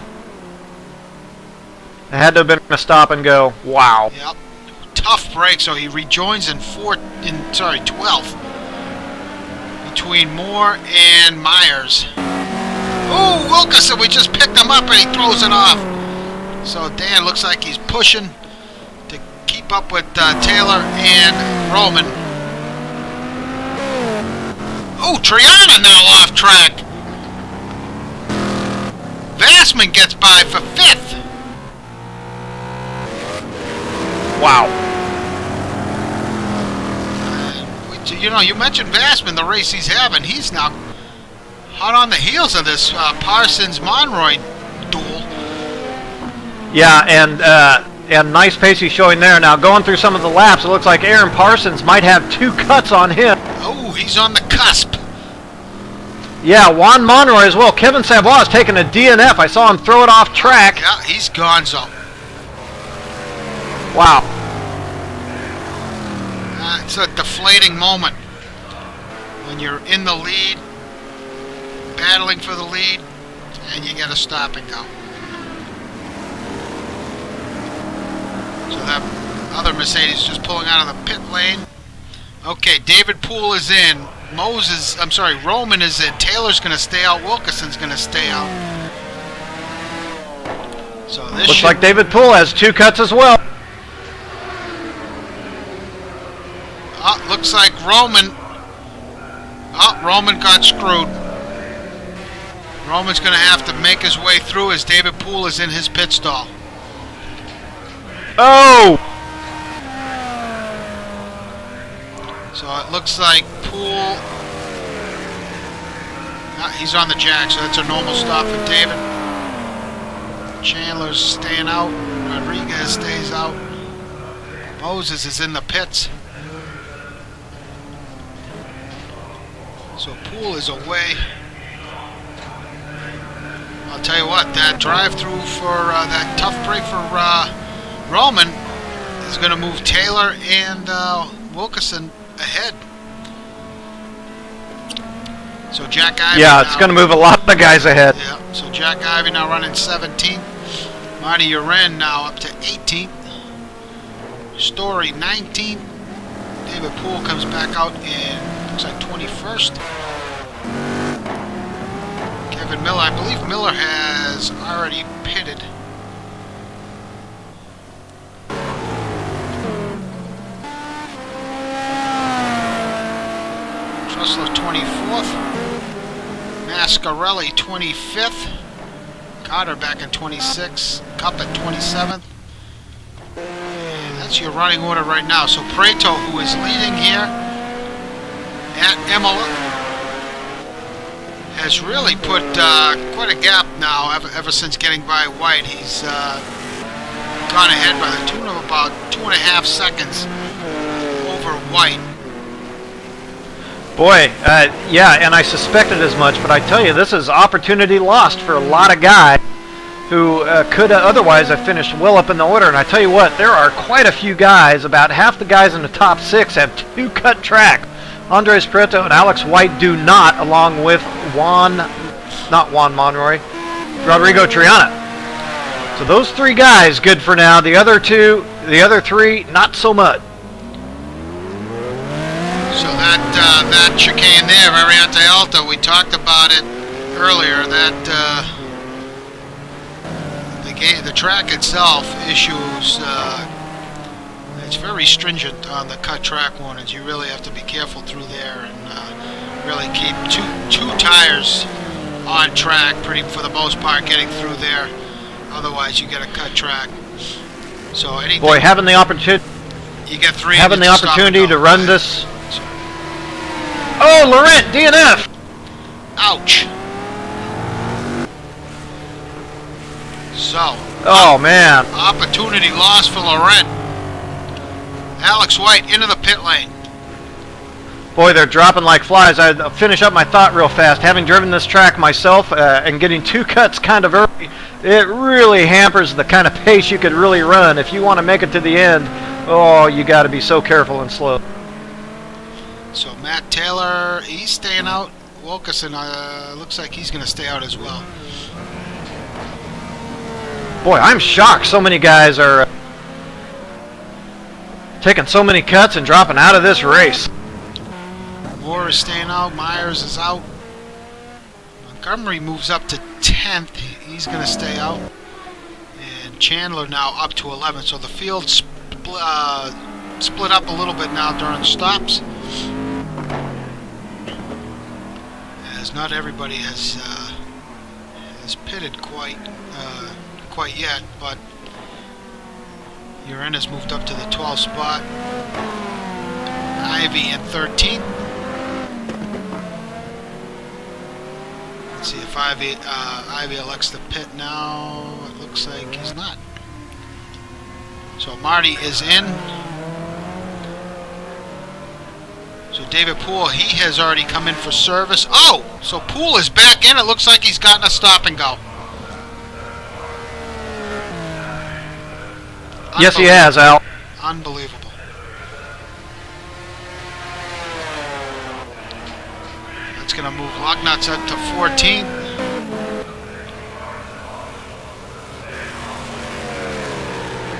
It had to have been a stop and go. Wow. Yep. Tough break, so he rejoins in 12th. Between Moore and Myers. Oh, Wilkerson, we just picked him up and he throws it off. So Dan looks like he's pushing to keep up with Taylor and Roman. Oh, Triana now off track. Vassman gets by for 5th. Wow. You mentioned Vassman, the race he's having. He's now hot on the heels of this Parsons-Monroy duel. Yeah, and nice pace he's showing there. Now, going through some of the laps, it looks like Aaron Parsons might have 2 cuts on him. Oh, he's on the cusp. Yeah, Juan Monroy as well. Kevin Savoy is taking a DNF. I saw him throw it off track. Yeah, he's gonzo. Wow. It's a deflating moment when you're in the lead, battling for the lead, and you get a stop and go. So that other Mercedes just pulling out of the pit lane. Okay, David Poole is in. Roman is in. Taylor's going to stay out. Wilkerson's going to stay out. So this looks like David Poole has 2 cuts as well. Looks like Roman. Roman got screwed. Roman's going to have to make his way through as David Poole is in his pit stall. Oh! So it looks like Poole. He's on the jack, so that's a normal stop for David. Chandler's staying out. Rodriguez stays out. Moses is in the pits. So Poole is away. I'll tell you what, that drive-through for that tough break for Roman is going to move Taylor and Wilkerson ahead. So Jack Ivey. Yeah, it's going to move a lot of guys ahead. Yeah. So Jack Ivey now running 17th. Marty Uren now up to 18th. Story 19th. David Poole comes back out in, looks like 21st. Kevin Miller, I believe Miller has already pitted. Trussler 24th. Mascarelli 25th. Carter back in 26th. Cup at 27th. That's your running order right now. So Prieto, who is leading here at Imola, has really put quite a gap now ever since getting by White. He's gone ahead by the tune of about 2.5 seconds over White. Boy, yeah, and I suspected as much, but I tell you, this is opportunity lost for a lot of guys who could otherwise have finished well up in the order. And I tell you what, there are quite a few guys, about half the guys in the top 6 have 2 cut track. Andres Prieto and Alex White do not, along with not Juan Monroy, Rodrigo Triana. So those 3 guys, good for now. The other 3, not so much. So that chicane there, Variante Alta, we talked about it earlier, that the track itself issues, it's very stringent on the cut track warnings. You really have to be careful through there and really keep two tires on track for the most part getting through there. Otherwise you get a cut track. So anything, boy, having the opportunity, you get 3 having the opportunity to run this. Oh, Laurent, DNF! Ouch. So. Oh, man. Opportunity lost for Laurent. Alex White into the pit lane. Boy, they're dropping like flies. I'll finish up my thought real fast. Having driven this track myself and getting 2 cuts kind of early, it really hampers the kind of pace you could really run. If you want to make it to the end, oh, you got to be so careful and slow. So Matt Taylor, he's staying out. Wilkerson looks like he's going to stay out as well. Boy, I'm shocked so many guys are taking so many cuts and dropping out of this race. Moore is staying out. Myers is out. Montgomery moves up to 10th. He's going to stay out. And Chandler now up to 11th. So the field split up a little bit now during stops. As not everybody has pitted quite yet, but Uren has moved up to the 12th spot. Ivy in 13th. Let's see if Ivy elects to pit now. It looks like he's not. So Marty is in. So David Poole, he has already come in for service. Oh, so Poole is back in. It looks like he's gotten a stop and go. Yes, he has, Al. Unbelievable. That's going to move Lugnuts up to 14.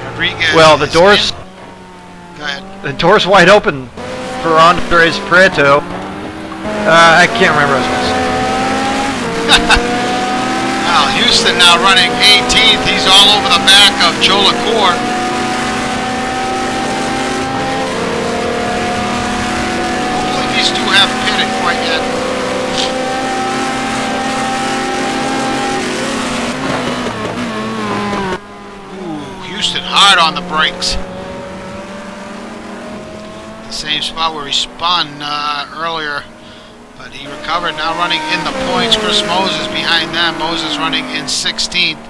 Rodriguez. Well, the door's Go ahead. The door's wide open for Andres Prieto. I can't remember his name. Well, Houston now running 18th. He's all over the back of Joe LaCour. These two haven't pitted quite yet. Ooh, Houston hard on the brakes. The same spot where he spun earlier, but he recovered. Now running in the points. Chris Moses behind them. Moses running in 16th.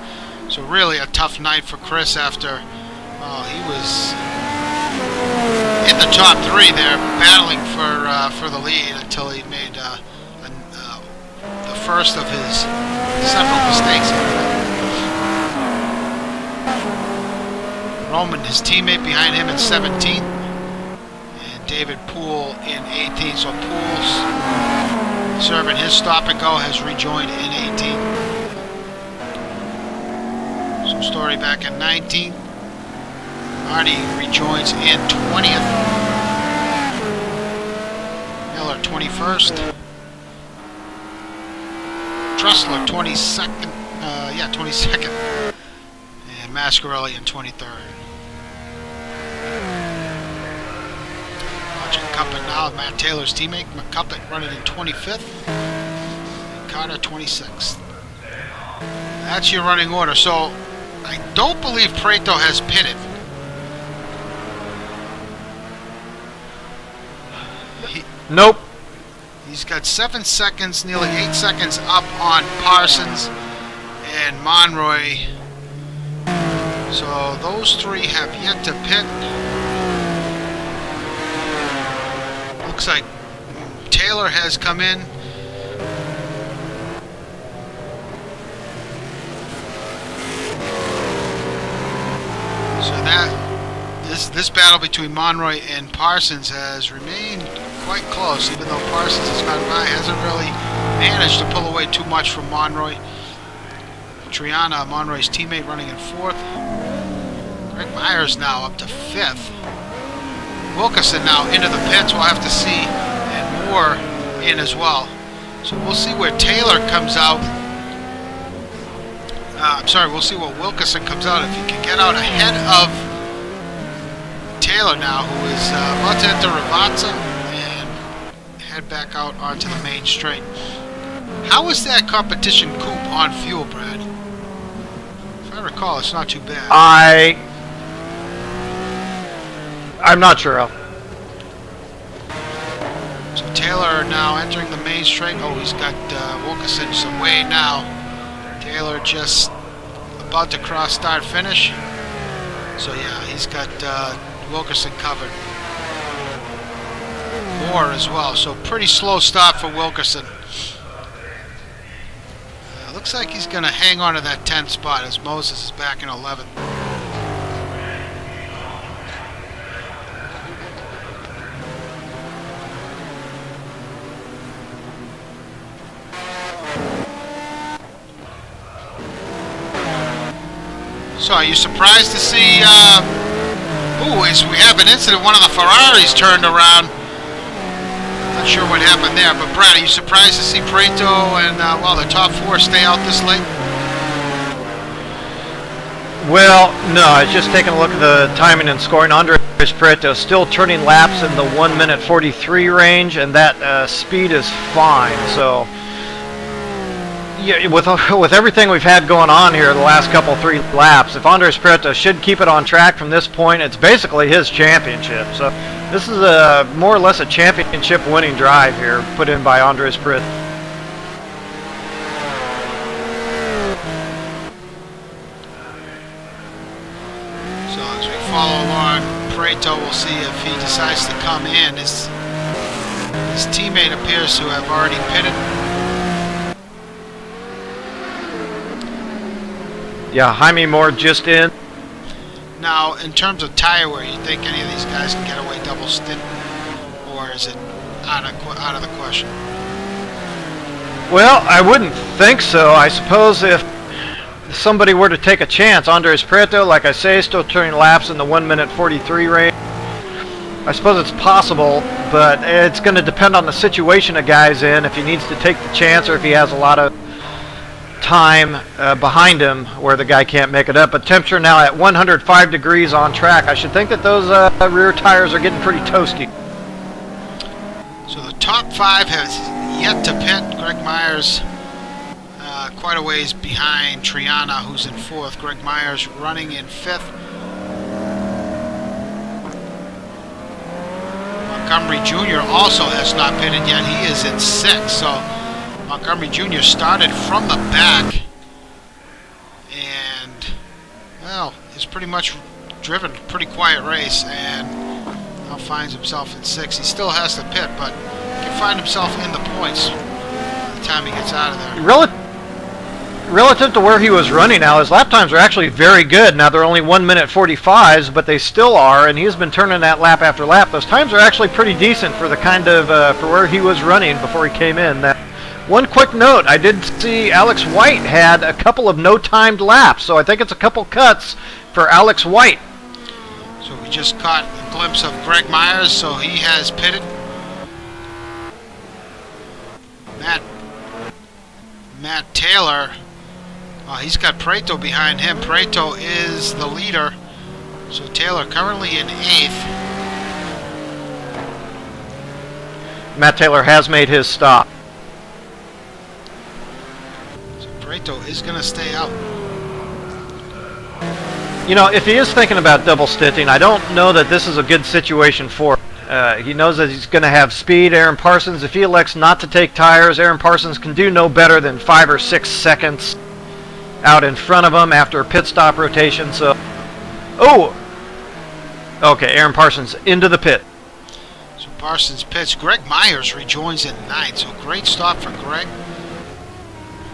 So really a tough night for Chris after he was in the top three. They're battling for the lead until he made the first of his several mistakes. Roman, his teammate, behind him in 17th, and David Poole in 18th. So Poole's serving his stop and go has rejoined in 18th. So Story back in 19th. Marty rejoins in 20th. Miller 21st. Trussler 22nd. 22nd. And Mascarelli in 23rd. Watching Cuppet now. Matt Taylor's teammate McCuppet running in 25th. And Carter 26th. That's your running order. So I don't believe Prieto has pitted. Nope. He's got 7 seconds, nearly 8 seconds up on Parsons and Monroy. So those three have yet to pit. Looks like Taylor has come in. So that this battle between Monroy and Parsons has remained quite close, even though Parsons has gone by, hasn't really managed to pull away too much from Monroy. Triana, Monroy's teammate, running in 4th. Greg Myers now up to 5th. Wilkerson now into the pits, we'll have to see, and Moore in as well. So we'll see where Taylor comes out. We'll see what Wilkerson comes out. If he can get out ahead of Taylor now, who is about to enter Rivazza and head back out onto the main straight. How is that competition coupe on fuel, Brad? If I recall, it's not too bad. I'm not sure. So Taylor now entering the main straight. Oh, he's got Wilkerson some way now. Taylor just about to cross start finish. So yeah, he's got Wilkerson covered. Moore as well. So pretty slow start for Wilkerson. Looks like he's going to hang on to that 10th spot as Moses is back in 11th. So are you surprised to see, we have an incident, one of the Ferraris turned around. Not sure what happened there, but Brad, are you surprised to see Prieto and, the top 4 stay out this late? Well, no, I was just taking a look at the timing and scoring. Andres Prieto still turning laps in the 1:43 range, and that speed is fine. So, yeah, with everything we've had going on here the last couple 3 laps, if Andres Prieto should keep it on track from this point, it's basically his championship. So this is more or less a championship winning drive here put in by Andres Prieto. So as we follow along, Prieto will see if he decides to come in. His teammate appears to have already pitted. Yeah, Jaime Moore just in. Now, in terms of tire wear, you think any of these guys can get away double stint, or is it out of the question? Well, I wouldn't think so. I suppose if somebody were to take a chance, Andres Prieto, like I say, still turning laps in the 1:43 range. I suppose it's possible, but it's going to depend on the situation a guy's in, if he needs to take the chance or if he has a lot of time behind him where the guy can't make it up. But temperature now at 105 degrees on track. I should think that those rear tires are getting pretty toasty. So the top 5 has yet to pit. Greg Myers quite a ways behind Triana, who's in 4th. Greg Myers running in 5th. Montgomery Jr. also has not pitted yet. He is in 6th. So Montgomery Jr. started from the back and, well, he's pretty much driven a pretty quiet race, and Now finds himself in 6th. He still has to pit, but he can find himself in the points by the time he gets out of there. Relative to where he was running now, his lap times are actually very good. Now they're only 1 minute 45s, but they still are, and he's been turning that lap after lap. Those times are actually pretty decent for the kind of for where he was running before he came in. That one quick note, I did see Alex White had a couple of no-timed laps, so I think it's a couple cuts for Alex White. So we just caught a glimpse of Greg Myers, so he has pitted. Matt Taylor, he's got Prieto behind him. Prieto is the leader, so Taylor currently in 8th. Matt Taylor has made his stop. So Prieto is going to stay out. You know, if he is thinking about double stitching, I don't know that this is a good situation for him. He knows that he's going to have speed. Aaron Parsons, if he elects not to take tires, Aaron Parsons can do no better than 5 or 6 seconds out in front of him after a pit stop rotation. So, okay, Aaron Parsons into the pit. So Parsons pits. Greg Myers rejoins in 9th. So great stop for Greg.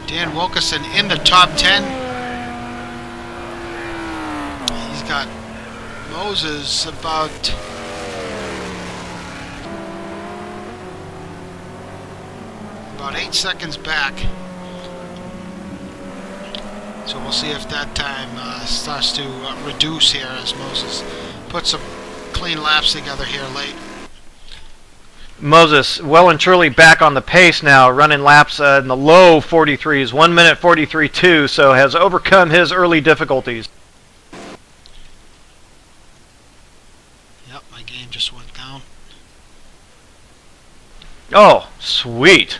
Dan Wilkerson in the top 10. He's got Moses about 8 seconds back. So we'll see if that time starts to reduce here as Moses puts some clean laps together here late. Moses well and truly back on the pace now, running laps in the low 43s, 1 minute 43.2, so has overcome his early difficulties. Yep, my game just went down. Oh, sweet.